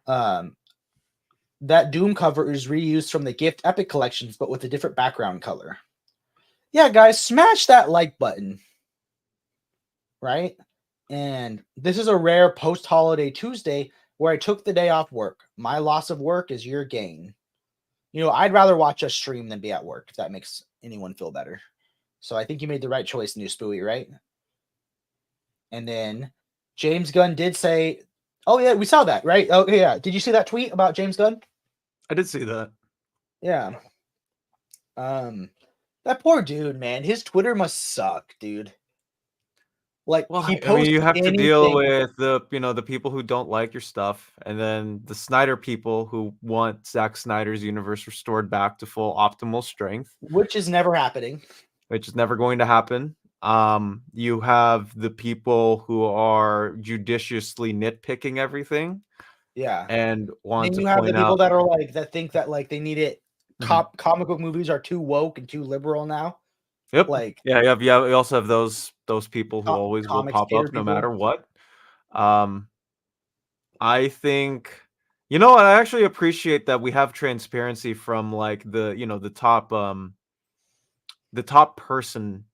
Um, that Doom cover is reused from the Gift Epic collections, but with a different background color. Yeah, guys, smash that like button, right? And this is a rare post holiday Tuesday where I took the day off work. My loss of work is your gain. You know, I'd rather watch us stream than be at work, if that makes anyone feel better. So I think you made the right choice, New Spooey, right? And then James Gunn did say, "Oh yeah, we saw that, right? Oh yeah, did you see that tweet about James Gunn?" I did see that. Yeah. That poor dude, man. His Twitter must suck, dude. Like Well, he I mean, posts you have to deal anything. with the people who don't like your stuff, and then the Snyder people who want Zack Snyder's universe restored back to full optimal strength, Which is never happening. which is never going to happen. You have the people who are judiciously nitpicking everything Yeah. and want Then to you have the point people out. that are like that think that like they need it. Mhm. Comic book movies are too woke and too liberal now. Yep. Like Yeah. You also have those people who always will comics pop hater up no people. matter what. Um, I think you know what, I actually appreciate that we have transparency from like the top person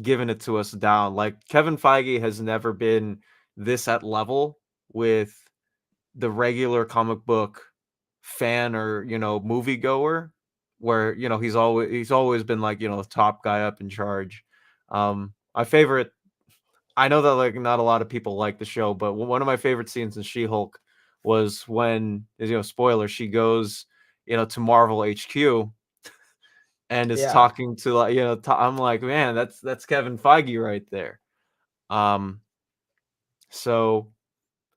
giving it to us down. Like Kevin Feige has never been this at level with the regular comic book fan or moviegoer, where he's always been like the top guy up in charge. My favorite, I know that like not a lot of people like the show, but one of my favorite scenes in She-Hulk was when, spoiler, she goes, to Marvel HQ and is Yeah. talking to like, I'm like, man, that's Kevin Feige right there. Um, so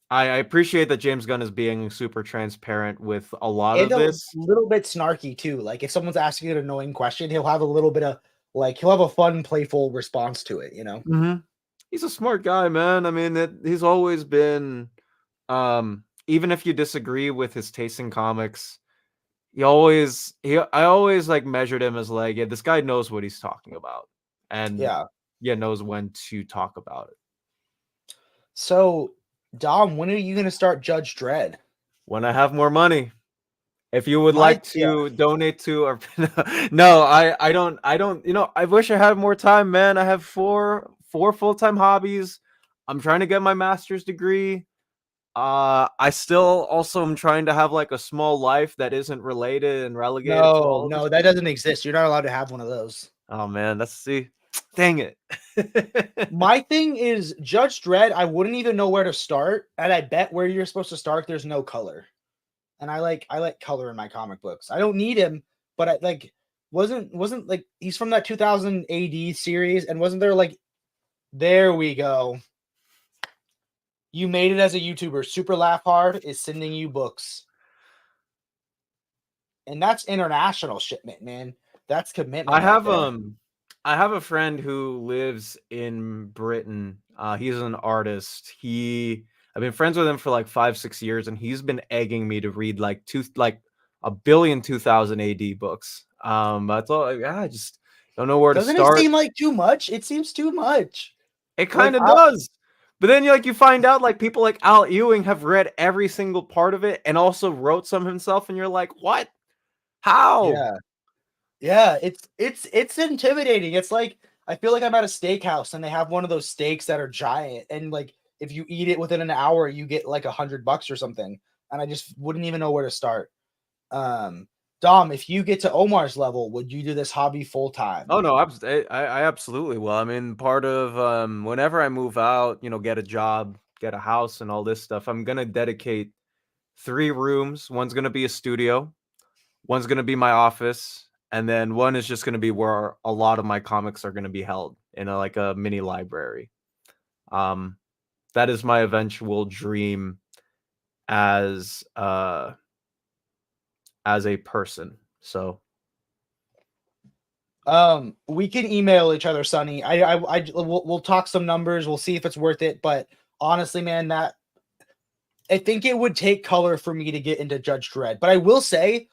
I appreciate that James Gunn is being super transparent with a lot And of a this. little bit snarky too. Like if someone's asking an annoying question, he'll have a little bit of like he'll have a fun, playful response to it, you know? Mhm. He's a smart guy, man. I mean, he's always been, even if you disagree with his taste in comics, I always like measured him as like, yeah, this guy knows what he's talking about, and Yeah. yeah, knows when to talk about it. So Dom, when are you gonna start Judge Dredd? When I have more money, if you would My like to donate to our no, I don't, I wish I had more time, man. I have four full-time hobbies. I'm trying to get my master's degree. I still also am trying to have like a small life that isn't related and relegated to all of this. No, that doesn't exist. You're not allowed to have one of those. Oh man, that's see, dang it. My thing is Judge Dredd, I wouldn't even know where to start, and I bet where you're supposed to start, there's no color. And I like color in my comic books. I don't need him, but I like wasn't like he's from that 2000 AD series, and wasn't there like there we go. You made it as a YouTuber. Super Laugh Hard is sending you books. And that's international shipment, man. That's commitment I right have there. I have a friend who lives in Britain. He's an artist. I've been friends with him for like 5-6 years, and he's been egging me to read like a billion 2000 AD books. That's all. I just don't know where to Doesn't it start. seem like too much? It seems too much. It Like kind of does. But then you find out like people like Al Ewing have read every single part of it and also wrote some himself, and you're like, what? How? yeah. Yeah, it's intimidating. It's like I feel like I'm at a steakhouse and they have one of those steaks that are giant, and like if you eat it within an hour, you get like $100 or something. And I just wouldn't even know where to start. Dom, if you get to Omar's level, would you do this hobby full time? Oh no, I absolutely will. I mean, part of whenever I move out, get a job, get a house, and all this stuff, I'm gonna dedicate 3 rooms. One's gonna be a studio, one's gonna be my office, and then one is just gonna be where a lot of my comics are gonna be held in like a mini library. That is my eventual dream as a person. So we can email each other, Sonny. We'll talk some numbers. We'll see if it's worth it. But honestly, man, I think it would take color for me to get into Judge Dredd. But I will say,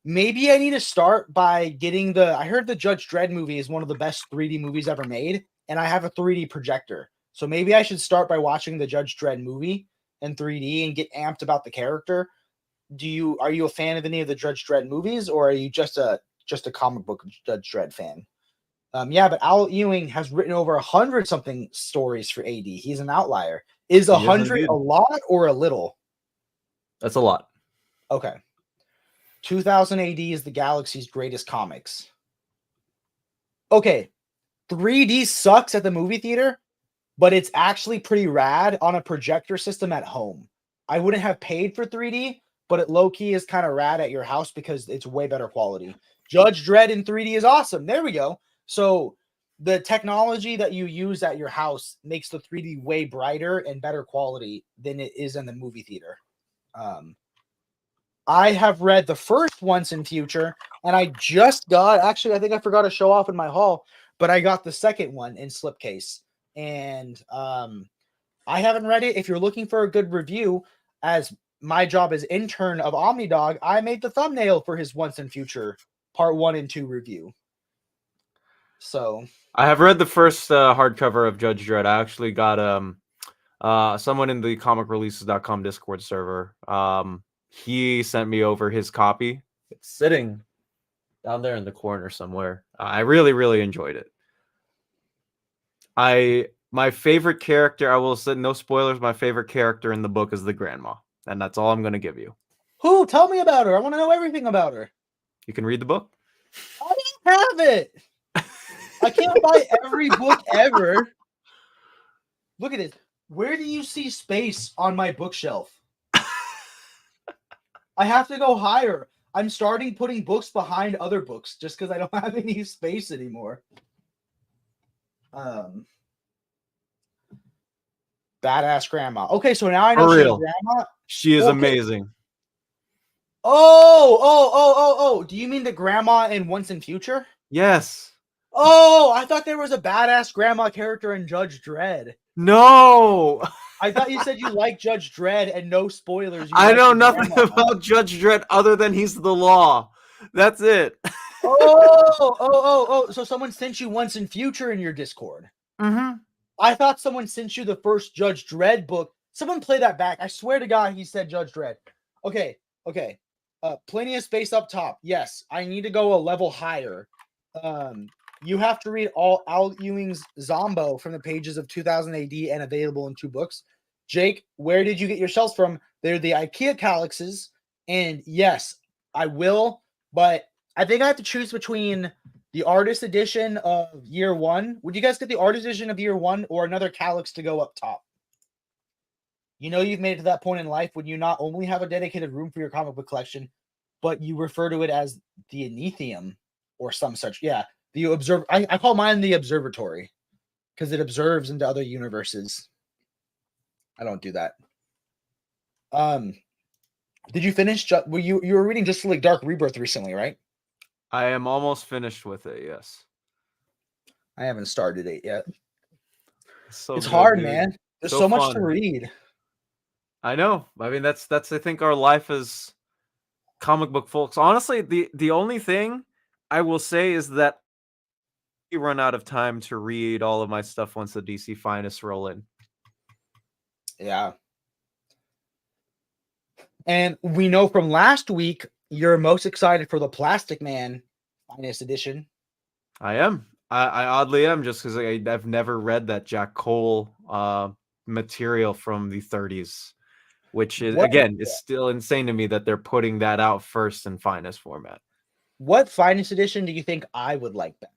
maybe I need to start by getting I heard the Judge Dredd movie is one of the best 3D movies ever made, and I have a 3D projector. So maybe I should start by watching the Judge Dredd movie in 3D and get amped about the character. Are you a fan of any of the Judge Dredd movies, or are you just a comic book Judge Dredd fan? Yeah, but Al Ewing has written over 100 something stories for AD. He's an outlier. Is 100 a lot or a little? That's a lot. Okay. 2000 AD is the galaxy's greatest comics. Okay. 3D sucks at the movie theater, but it's actually pretty rad on a projector system at home. I wouldn't have paid for 3D, but it low-key is kind of rad at your house because it's way better quality. Judge Dredd in 3D is awesome. There we go. So the technology that you use at your house makes the 3D way brighter and better quality than it is in the movie theater. I have read the first Once and Future, and I just got, actually, I think I forgot to show off in my haul, but I got the second one in slipcase. And I haven't read it. If you're looking for a good review, as my job as intern of OmniDog, I made the thumbnail for his Once and Future part 1 and 2 review. So I have read the first hardcover of Judge Dredd. I actually got someone in the comicreleases.com Discord server. He sent me over his copy. It's sitting down there in the corner somewhere. I really, really enjoyed it. My favorite character, I will say, no spoilers, my favorite character in the book is the grandma. And that's all I'm going to give you. Who? Tell me about her. I want to know everything about her. You can read the book. I don't have it. I can't buy every book ever. Look at it. Where do you see space on my bookshelf? I have to go higher. I'm starting putting books behind other books just because I don't have any space anymore. Badass grandma. Okay, so now I know she's grandma. She is amazing. Oh. Do you mean the grandma in Once and Future? Yes. Oh, I thought there was a badass grandma character in Judge Dredd. No. I thought you said you like Judge Dredd and no spoilers. I know nothing about Judge Dredd other than he's the law. That's it. Oh. So someone sent you Once and Future in your Discord. Mm-hmm. I thought someone sent you the first Judge Dredd book. Someone play that back. I swear to God, he said Judge Dredd. Okay. Plenty of space up top. Yes, I need to go a level higher. You have to read all Al Ewing's Zombo from the pages of 2000 AD and available in 2 books. Jake, where did you get your shells from? They're the IKEA Calyxes. And yes, I will, but I think I have to choose between the artist edition of year 1. Would you guys get the artist edition of year 1 or another Calyx to go up top? You know you've made it to that point in life when you not only have a dedicated room for your comic book collection, but you refer to it as the Anetheum or some such. Yeah, the observe. I call mine the observatory because it observes into other universes. I don't do that. Did you finish? You were reading Just like Dark Rebirth recently, right? I am almost finished with it. Yes. I haven't started it yet. It's good, hard, dude. man. There's so much to read. I know. I mean, that's I think our life as comic book folks. Honestly, the only thing I will say is that you run out of time to read all of my stuff once the DC Finest roll in. Yeah. And we know from last week you're most excited for the Plastic Man Finest edition. I am. I oddly am, just because I've never read that Jack Cole material from the 30s, which is What again is still insane to me that they're putting that out first in finest format. what finest edition do you think I would like best?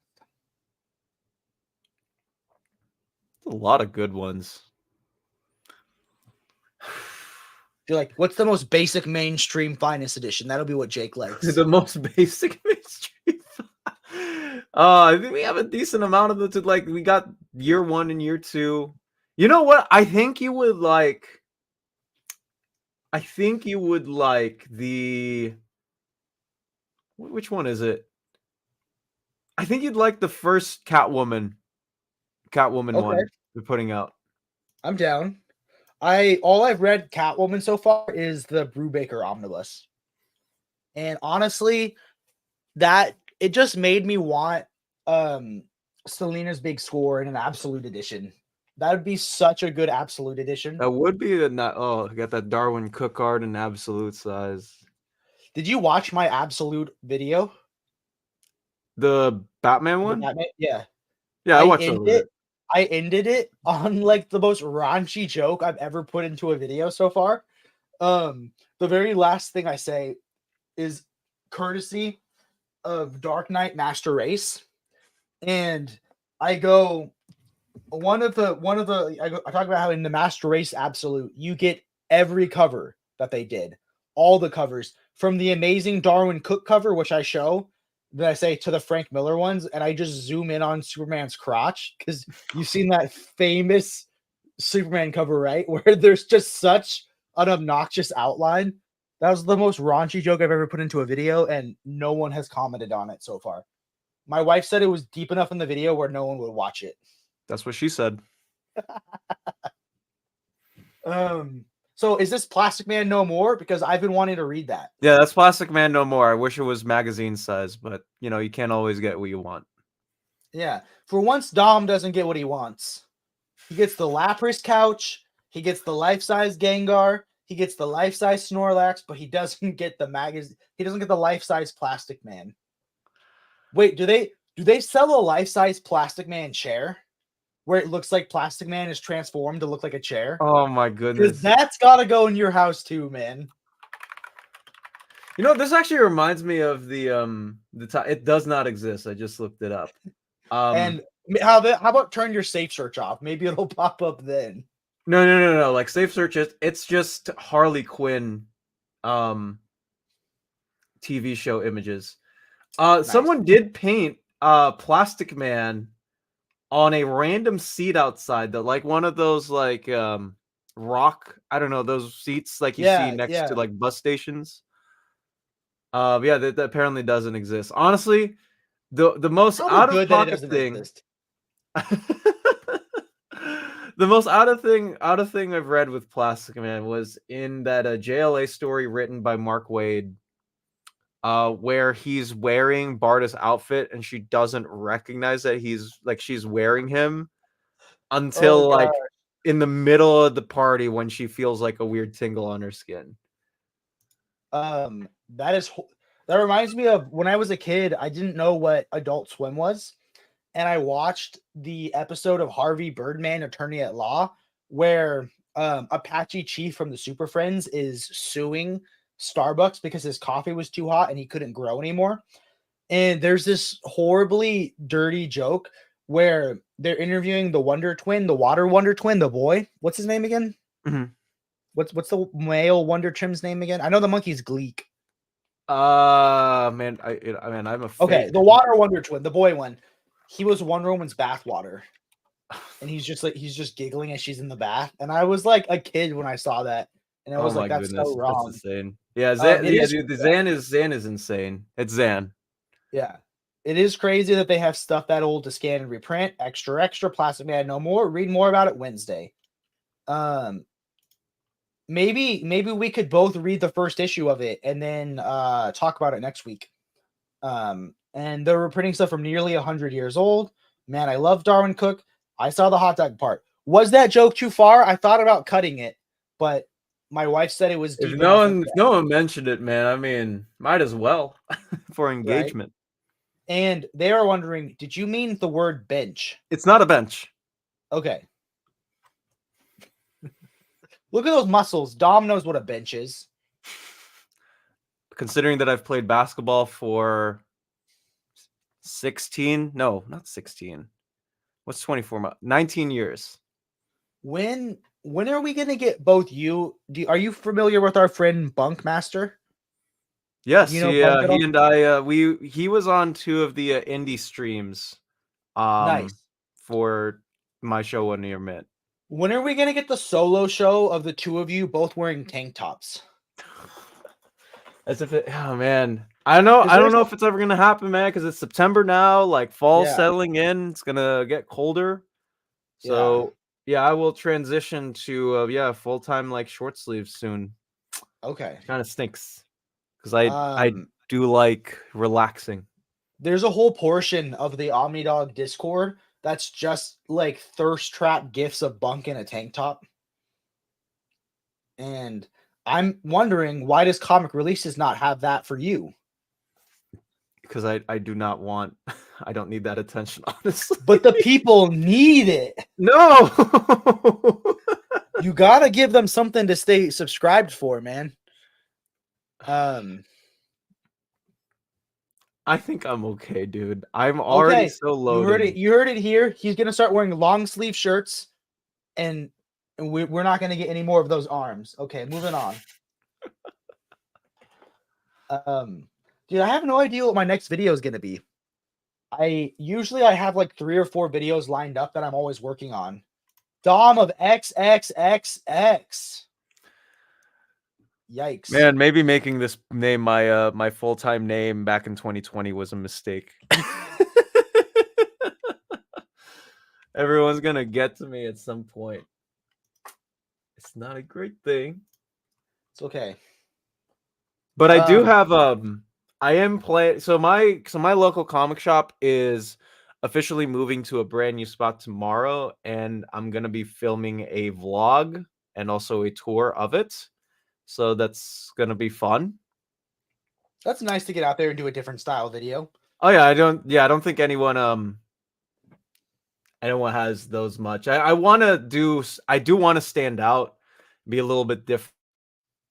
A lot of good ones. You're like, what's the most basic mainstream finest edition? That'll be what Jake likes. The most basic mainstream. I think we have a decent amount of it. Like we got year 1 and year 2. You know what? I think you would like the which one is it? I think you'd like the first Catwoman Okay. one they're putting out. I'm down. All I've read Catwoman so far is the Brubaker Omnibus. And honestly, that it just made me want Selena's Big Score in an absolute edition. That would be such a good absolute edition. That would be I got that Darwin Cook art in absolute size. Did you watch my absolute video? The Batman one? Yeah. Yeah, I watched it. I ended it on like the most raunchy joke I've ever put into a video so far. The very last thing I say is courtesy of Dark Knight Master Race. And I go, I talk about how in the Master Race Absolute, you get every cover that they did, all the covers from the amazing Darwin Cook cover, which I show. Then I say to the Frank Miller ones, and I just zoom in on Superman's crotch because you've seen that famous Superman cover, right? Where there's just such an obnoxious outline. That was the most raunchy joke I've ever put into a video, and no one has commented on it so far. My wife said it was deep enough in the video where no one would watch it. That's what she said. So is this Plastic Man No More? Because I've been wanting to read that. Yeah, that's Plastic Man No More. I wish it was magazine size, but you can't always get what you want. Yeah. For once, Dom doesn't get what he wants. He gets the Lapras couch. He gets the life-size Gengar. He gets the life-size Snorlax, but he doesn't get the magazine. He doesn't get the life-size Plastic Man. Wait, do they sell a life-size Plastic Man chair where it looks like Plastic Man is transformed to look like a chair? Oh my goodness. That's got to go in your house too, man. This actually reminds me of the it does not exist. I just looked it up. And how about turn your safe search off? Maybe it'll pop up then. No. Like safe search, it's just Harley Quinn TV show images. Nice. Someone did paint Plastic Man on a random seat outside, that like one of those like rock, I don't know, those seats like you see next to like bus stations. Yeah, that apparently doesn't exist. Honestly, the most out of pocket thing the most out of thing I've read with Plastic Man was in that JLA story written by Mark Waid, where he's wearing Barda's outfit and she doesn't recognize that she's wearing him until like in the middle of the party when she feels like a weird tingle on her skin. That reminds me of when I was a kid. I didn't know what Adult Swim was, and I watched the episode of Harvey Birdman, Attorney at Law, where Apache Chief from the Super Friends is suing Starbucks because his coffee was too hot and he couldn't grow anymore. And there's this horribly dirty joke where they're interviewing the Wonder Twin, the Water Wonder Twin, the boy. What's his name again? Mm-hmm. What's the male Wonder Trim's name again? I know the monkey's Gleek. Man, I'm a fan. Okay, the Water Wonder Twin, the boy one. He was Wonder Woman's bathwater, and he's just giggling as she's in the bath. And I was like a kid when I saw that, and I was like, "That's so wrong." That's insane. Yeah, Zan is insane. It's Zan. Yeah, it is crazy that they have stuff that old to scan and reprint. Extra, Plastic Man No More. Read more about it Wednesday. Maybe we could both read the first issue of it and then talk about it next week. And they're reprinting stuff from nearly 100 years old. Man, I love Darwin Cook. I saw the hot dog part. Was that joke too far? I thought about cutting it, but my wife said it was deep. If no one mentioned it, man, I mean, might as well for engagement. Right? And they are wondering, did you mean the word bench? It's not a bench. Okay. Look at those muscles. Dom knows what a bench is. Considering that I've played basketball for 16, no, not 16. What's 24 months? 19 years. When are we gonna get both you? Are you familiar with our friend Bunkmaster? Yes, You know he Bunk at all? and I he was on 2 of the indie streams Nice. for my show One Year Mint. When are we gonna get the solo show of the two of you both wearing tank tops? As if it, oh man, I don't know if it's ever gonna happen, man, because it's September now, like fall's settling in, it's gonna get colder. So yeah, I will transition to full-time like short sleeves soon. Okay. Kind of stinks because I do like relaxing. There's a whole portion of the OmniDog Discord that's just like thirst trap gifs of Bunk in a tank top. And I'm wondering, why does Comic Releases not have that for you? Because I do not want, I don't need that attention, honestly. But the people need it. No! You gotta give them something to stay subscribed for, man. I think I'm okay, dude. I'm already so loaded. You heard it here. He's gonna start wearing long sleeve shirts, and we're not gonna get any more of those arms. Okay, moving on. Dude, I have no idea what my next video is gonna be. I have like 3 or 4 videos lined up that I'm always working on. Dom of XXXX. Yikes. Man, maybe making this name my my full-time name back in 2020 was a mistake. Everyone's gonna get to me at some point. It's not a great thing. It's okay. But I do have I am playing, so my local comic shop is officially moving to a brand new spot tomorrow, and I'm gonna be filming a vlog and also a tour of it. So that's gonna be fun. That's nice to get out there and do a different style video. Oh yeah, I don't think anyone has those much. I do want to stand out, be a little bit different,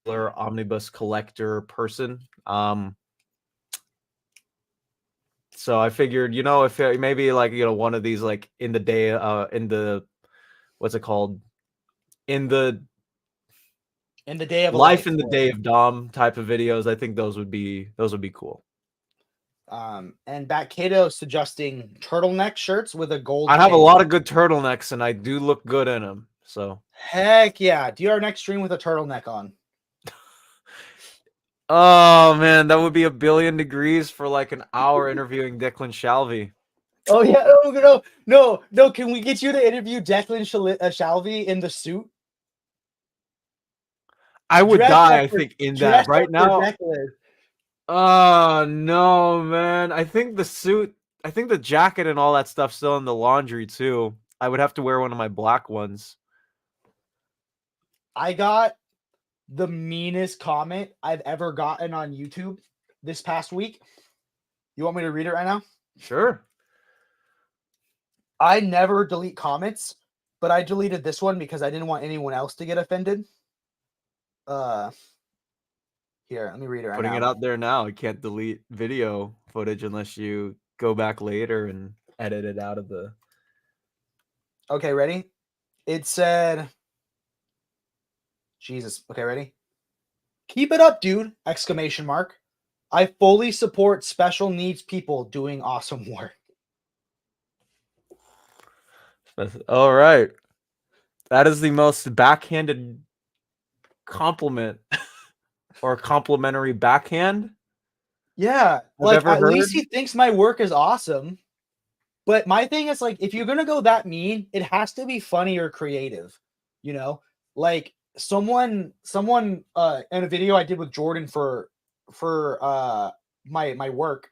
omnibus collector person. So I figured, if maybe like, one of these like in the day what's it called? In the day of life in the day of Dom type of videos, I think those would be cool. And Bat Kato suggesting turtleneck shirts with a gold. I have a lot of good turtlenecks, and I do look good in them. So heck yeah! Do our next stream with a turtleneck on. Oh man, that would be 1,000,000,000 degrees for like an hour interviewing Declan Shalvey. Oh yeah, no! Can we get you to interview Declan Shalvey in the suit? I would die, I think, in that right now. Oh no, man! I think the suit, I think the jacket and all that stuff's still in the laundry too. I would have to wear one of my black ones. I got the meanest comment I've ever gotten on YouTube this past week. You want me to read it right now? Sure. I never delete comments, but I deleted this one because I didn't want anyone else to get offended. Here, let me read it right now. Putting it out there now. I can't delete video footage unless you go back later and edit it out of the... Okay, ready? It said... Jesus. Okay, ready? Keep it up, dude! Exclamation mark. I fully support special needs people doing awesome work. All right. That is the most backhanded compliment or complimentary backhand. Yeah, like at least he thinks my work is awesome. But my thing is, like, if you're gonna go that mean, it has to be funny or creative. Like someone in a video I did with Jordan for my work,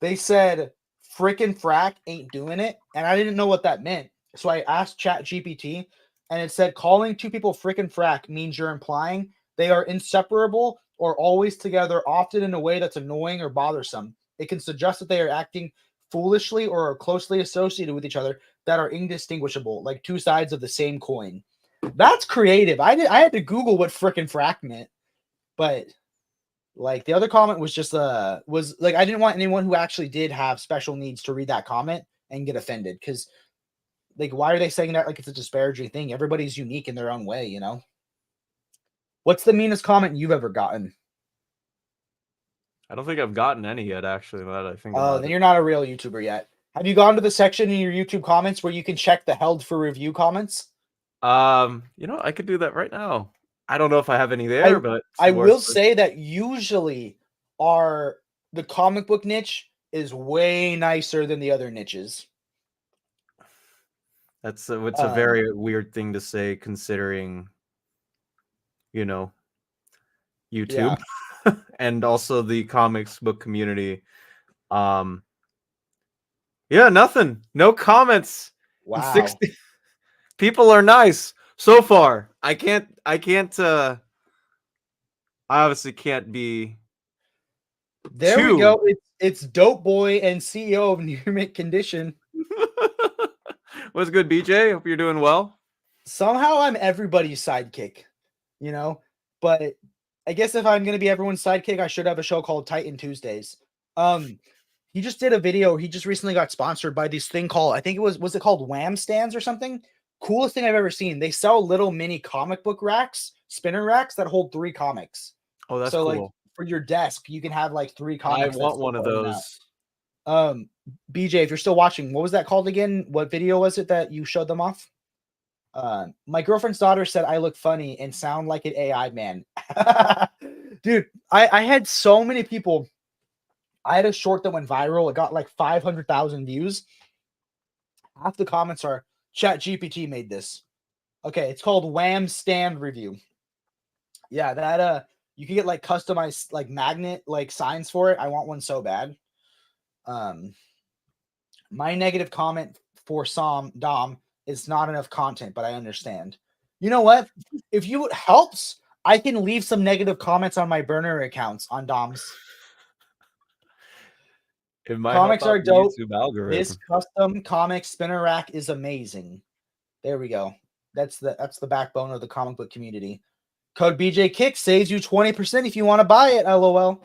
they said frickin' frack ain't doing it, and I didn't know what that meant. So I asked ChatGPT, and it said calling two people frickin' frack means you're implying they are inseparable or always together, often in a way that's annoying or bothersome. It can suggest that they are acting foolishly or are closely associated with each other that are indistinguishable, like two sides of the same coin. That's creative. I had to Google what frickin' frack meant, but like the other comment was just was like I didn't want anyone who actually did have special needs to read that comment and get offended, because like why are they saying that like it's a disparaging thing? Everybody's unique in their own way, you know. What's the meanest comment you've ever gotten? I don't think I've gotten any yet, actually. Now that I think Oh, about then it. you're not a real YouTuber yet. Have you gone to the section in your YouTube comments where you can check the held for review comments? You know, I could do that right now. I don't know if I have any there, but I will worth it. say that usually the comic book niche is way nicer than the other niches. That's it's a very weird thing to say, considering, you know, YouTube and also the comics book community. Yeah, nothing. No comments. Wow. And 60 people are nice so far. I obviously can't be. There we go. It's Dope Boy and CEO of Near Mint Condition. What's good, BJ? Hope you're doing well. Somehow I'm everybody's sidekick, you know? But I guess if I'm going to be everyone's sidekick, I should have a show called Titan Tuesdays. He just did a video. He just recently got sponsored by this thing called, I think it was it called Wham Stands or something? Coolest thing I've ever seen. They sell little mini comic book racks, spinner racks that hold 3 comics. Oh, that's so cool. Like for your desk, you can have like 3 comics. I want one of those. BJ, if you're still watching, what was that called again? What video was it that you showed them off? My girlfriend's daughter said I look funny and sound like an AI man. Dude, I had so many people. I had a short that went viral. It got like 500,000 views. Half the comments are ChatGPT made this. Okay, it's called Wham Stand Review. Yeah, that you can get like customized like magnet like signs for it. I want one so bad. My negative comment for Dom is not enough content, but I understand. You know what? If you helps, I can leave some negative comments on my burner accounts on Dom's. It might Comics help out are the dope. YouTube algorithm. This custom comic spinner rack is amazing. There we go. That's the backbone of the comic book community. Code BJ Kick saves you 20% if you want to buy it. LOL.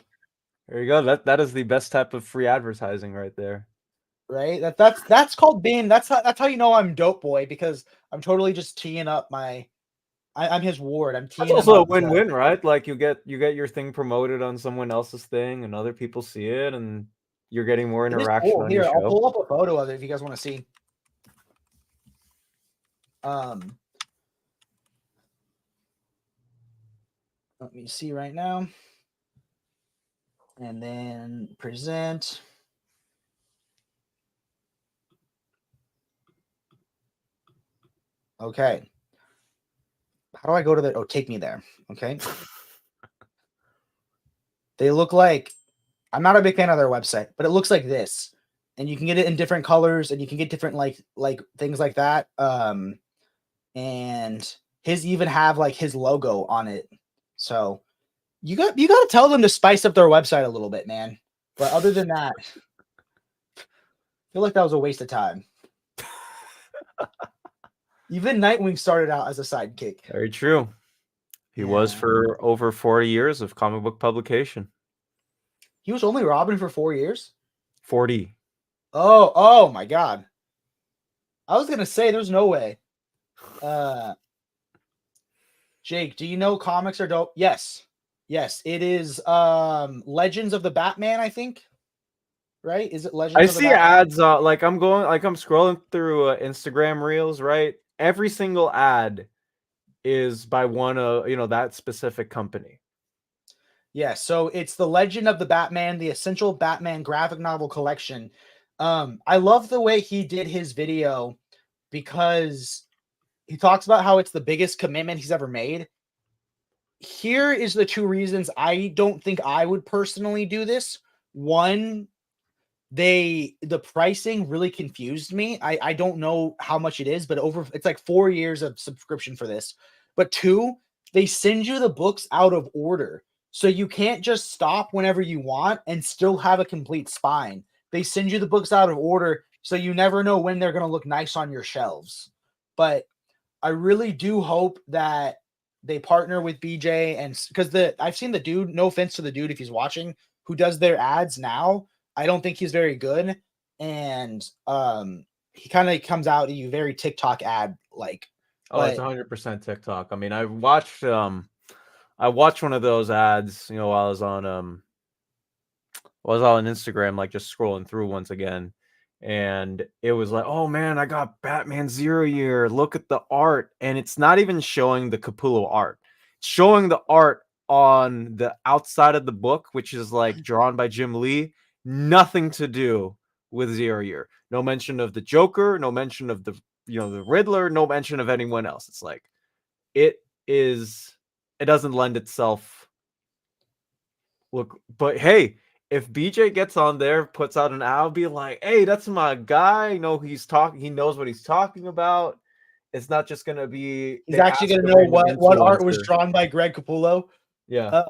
There you go. That is the best type of free advertising right there. Right? That's called being that's how you know I'm Dope Boy, because I'm totally just teeing up my I'm his ward. I'm teeing That's also up a win-win, right? Like you get your thing promoted on someone else's thing, and other people see it, and you're getting more interaction cool. on Here, your show. I'll pull up a photo of it if you guys want to see. Let me see right now. And then present. Okay. How do I go to the take me there? Okay. They look like, I'm not a big fan of their website, but it looks like this. And you can get it in different colors, and you can get different like things like that. And his even have like his logo on it. So you got to tell them to spice up their website a little bit, man. But other than that, I feel like that was a waste of time. Even Nightwing started out as a sidekick. Very true. He was for over 40 years of comic book publication. He was only Robin for 4 years? 40. Oh my God. I was going to say there's no way. Jake, do you know comics are dope? Yes. Yes, it is Legends of the Batman, I think. Right? Is it Legends I of the see Batman? ads like I'm scrolling through Instagram Reels, right? Every single ad is by one of, that specific company. Yeah, so it's the Legend of the Batman, the Essential Batman graphic novel collection. I love the way he did his video, because he talks about how it's the biggest commitment he's ever made. Here is the 2 reasons I don't think I would personally do this. One, the pricing really confused me. I don't know how much it is, but it's like 4 years of subscription for this. But 2, they send you the books out of order. So you can't just stop whenever you want and still have a complete spine. They send you the books out of order, so you never know when they're going to look nice on your shelves. But I really do hope that they partner with BJ, and because I've seen the dude, no offense to the dude if he's watching, who does their ads now. I don't think he's very good. And he kind of comes out to you very TikTok ad like. Oh, it's 100% TikTok. I mean, I watched one of those ads, while I was on Instagram, like just scrolling through once again. And it was like, oh man, I got Batman 0 Year. Look at the art. And it's not even showing the Capullo art. It's showing the art on the outside of the book, which is like drawn by Jim Lee. Nothing to do with 0 Year. No mention of the Joker, no mention of the Riddler, no mention of anyone else. It's like it doesn't lend itself. Look, but hey, if BJ gets on there, puts out an ad, I'll be like, hey, that's my guy. He knows what he's talking about. It's not just gonna be he's actually gonna know what art was drawn by Greg Capullo. Yeah.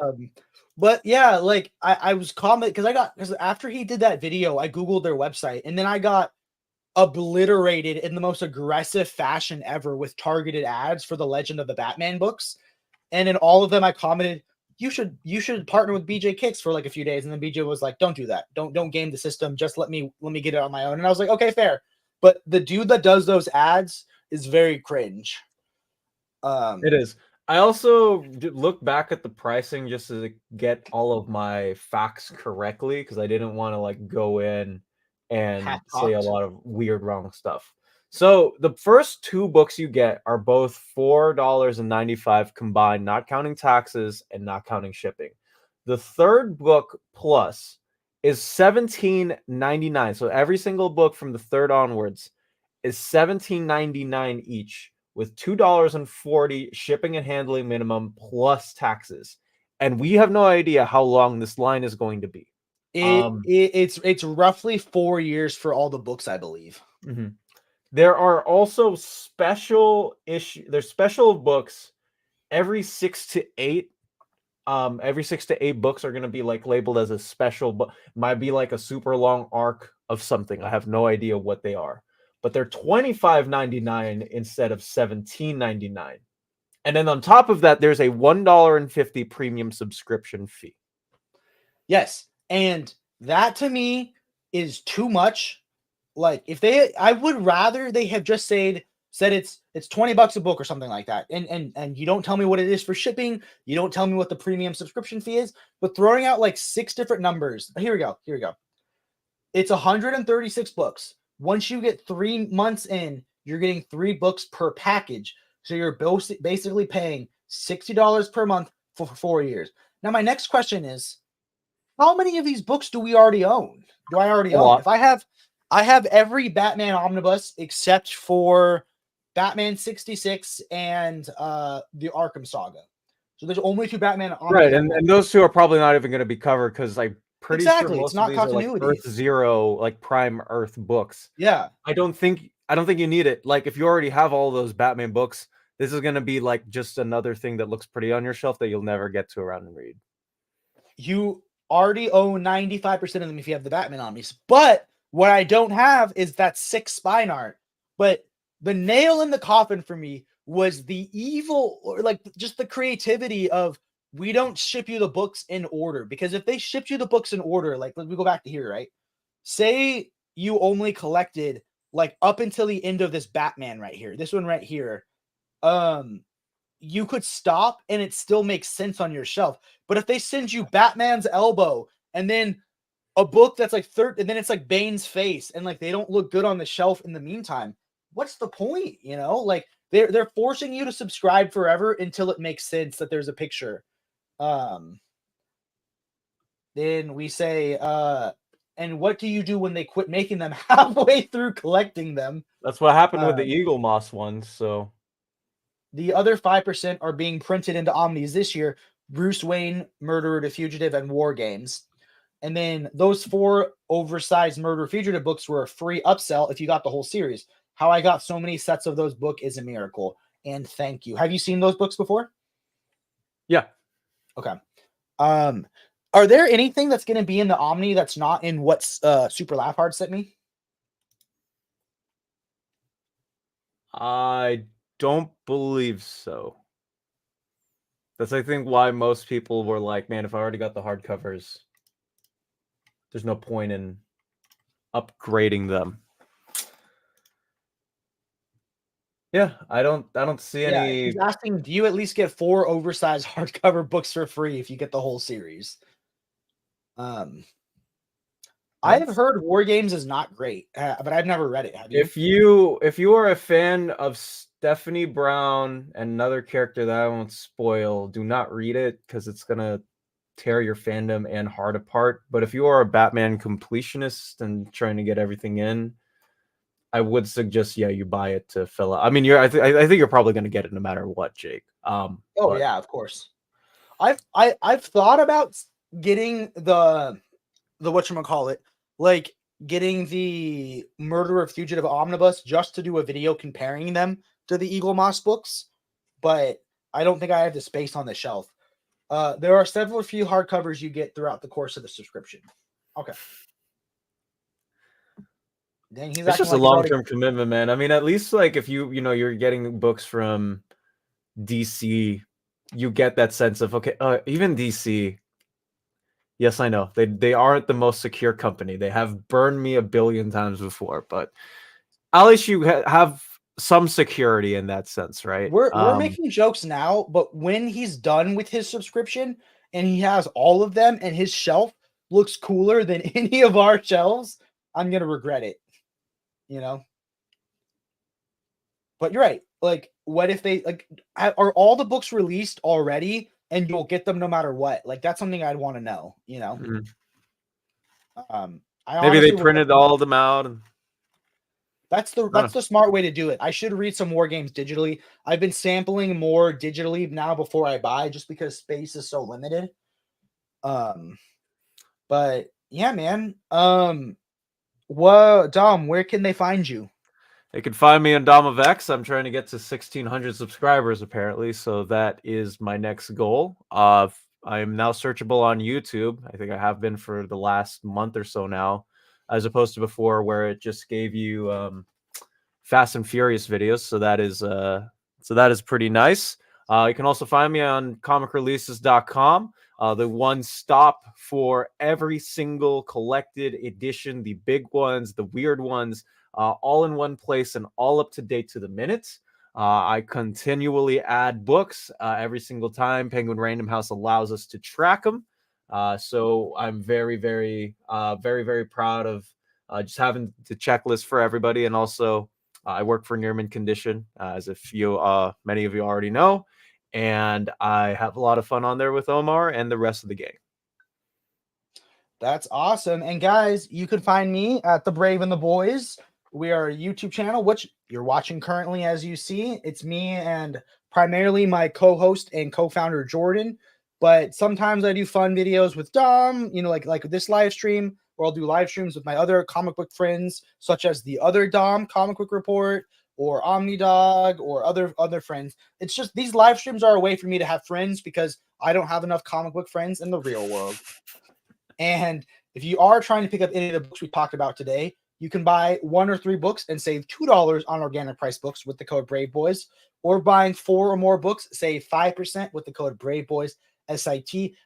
But yeah, like I was because after he did that video, I Googled their website, and then I got obliterated in the most aggressive fashion ever with targeted ads for the Legend of the Batman books. And in all of them I commented, you should partner with BJ Kicks for like a few days. And then BJ was like, don't do that. Don't game the system. Just let me get it on my own. And I was like, okay, fair. But the dude that does those ads is very cringe. It is. I also look back at the pricing just to get all of my facts correctly, because I didn't want to like go in and say a lot of weird wrong stuff. So the first 2 books you get are both $4.95 combined, not counting taxes and not counting shipping. The third book plus is $17.99. So every single book from the third onwards is $17.99 each, with $2.40 shipping and handling minimum plus taxes. And we have no idea how long this line is going to be. It's roughly 4 years for all the books, I believe. Mm-hmm. There are also special books every 6 to 8. Every 6 to 8 books are going to be like labeled as a special, but might be like a super long arc of something. I have no idea what they are, but they're $25.99 instead of $17.99. And then on top of that, there's a $1.50 premium subscription fee. Yes, and that to me is too much. Like I would rather they have just said it's $20 a book or something like that. And you don't tell me what it is for shipping. You don't tell me what the premium subscription fee is, but throwing out like 6 different numbers. Here we go. It's 136 books. Once you get 3 months in, you're getting 3 books per package. So you're basically paying $60 per month for 4 years. Now, my next question is, how many of these books do we already own? Do I already own? If I have every Batman omnibus except for Batman 66 and the Arkham Saga. So there's only 2 Batman omnibus. Right, and those 2 are probably not even going to be covered, because like pretty sure most it's not of these continuity. Are like Earth Zero, like Prime Earth books. Yeah. I don't think you need it. Like if you already have all those Batman books, this is going to be like just another thing that looks pretty on your shelf that you'll never get to around and read. You already own 95% of them if you have the Batman omnibus. But what I don't have is that 6 spine art. But the nail in the coffin for me was the evil, or like just the creativity of, we don't ship you the books in order. Because if they shipped you the books in order, like let me go back to here, right? Say you only collected like up until the end of this Batman right here, this one right here, you could stop and it still makes sense on your shelf. But if they send you Batman's elbow and then a book that's like and then it's like Bane's face, and like they don't look good on the shelf in the meantime, what's the point? Like they're forcing you to subscribe forever until it makes sense that there's a picture. Then we say, and what do you do when they quit making them halfway through collecting them? That's what happened with the Eagle Moss ones. So the other 5% are being printed into Omnis this year: Bruce Wayne, Murderer to Fugitive, and War Games. And then those 4 oversized Murder Fugitive books were a free upsell if you got the whole series. How I got so many sets of those books is a miracle. And thank you. Have you seen those books before? Yeah. Okay. Are there anything that's going to be in the Omni that's not in what's Super Laugh Hard sent me? I don't believe so. That's, I think, why most people were like, man, if I already got the hardcovers, there's no point in upgrading them. Yeah, I don't see Yeah, any. he's asking, do you at least get 4 oversized hardcover books for free if you get the whole series? I have heard War Games is not great, but I've never read it. Have you? If you are a fan of Stephanie Brown and another character that I won't spoil, do not read it because it's gonna tear your fandom and heart apart. But if you are a Batman completionist and trying to get everything in, I would suggest, yeah, you buy it to fill out. I mean, I think you're probably going to get it no matter what, Jake. Oh but yeah, of course. I've thought about getting the whatchamacallit, like getting the Murderer Fugitive Omnibus just to do a video comparing them to the Eagle Moss books, but I don't think I have the space on the shelf. There are several few hardcovers you get throughout the course of the subscription. Okay. Dang, he's it's just a like long-term commitment, man. I mean, at least like if you're getting books from DC, you get that sense of, okay, even DC. Yes, I know they aren't the most secure company. They have burned me a billion times before, but at least you have some security in that sense, right? We're making jokes now, but when he's done with his subscription and he has all of them and his shelf looks cooler than any of our shelves, I'm gonna regret it. You know? But you're right. Like, what if they are all the books released already and you'll get them no matter what? Like, that's something I'd want to know, you know? Maybe they printed all of them out and that's the smart way to do it. I should read some War Games digitally. I've been sampling more digitally now before I buy, just because space is so limited. But yeah, man. What, Dom? Where can they find you? They can find me on Dom of X. I'm trying to get to 1,600 subscribers apparently, so that is my next goal. I am now searchable on YouTube. I think I have been for the last month or so now, as opposed to before where it just gave you Fast and Furious videos. So that is pretty nice. You can also find me on comicreleases.com, the one stop for every single collected edition, the big ones, the weird ones, all in one place and all up to date to the minute. I continually add books every single time Penguin Random House allows us to track them. So I'm very, very, very proud of just having the checklist for everybody. And also, I work for Near Mint Condition, as many of you already know, and I have a lot of fun on there with Omar and the rest of the gang. That's awesome. And guys, you can find me at The Brave and the Boys. We are a YouTube channel, which you're watching currently, as you see. It's me and primarily my co-host and co-founder Jordan. But sometimes I do fun videos with Dom, like this live stream, or I'll do live streams with my other comic book friends, such as the other Dom Comic Book Report, or OmniDog, or other friends. It's just these live streams are a way for me to have friends because I don't have enough comic book friends in the real world. And if you are trying to pick up any of the books we talked about today, you can buy 1 or 3 books and save $2 on organic price books with the code Braveboys, or buying 4 or more books, save 5% with the code Braveboyssit,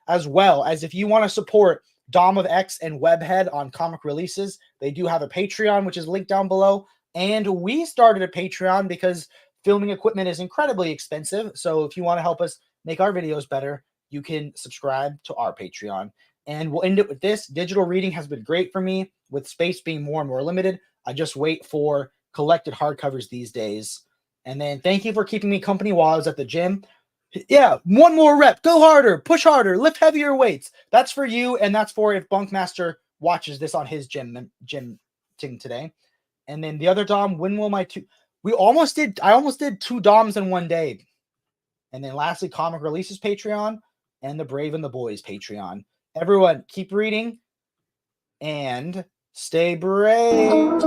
as well as if you want to support Dom of X and Webhead on comic releases, they do have a Patreon, which is linked down below. And we started a Patreon because filming equipment is incredibly expensive. So if you want to help us make our videos better, you can subscribe to our Patreon. And we'll end it with this. Digital reading has been great for me, with space being more and more limited. I just wait for collected hardcovers these days. And then thank you for keeping me company while I was at the gym. Yeah, 1 more rep. Go harder. Push harder. Lift heavier weights. That's for you, and that's for if Bunkmaster watches this on his gym thing today. And then the other Dom, when will my 2... I almost did 2 Doms in one day. And then lastly, Comic Releases Patreon and the Brave and the Boys Patreon. Everyone, keep reading and stay brave.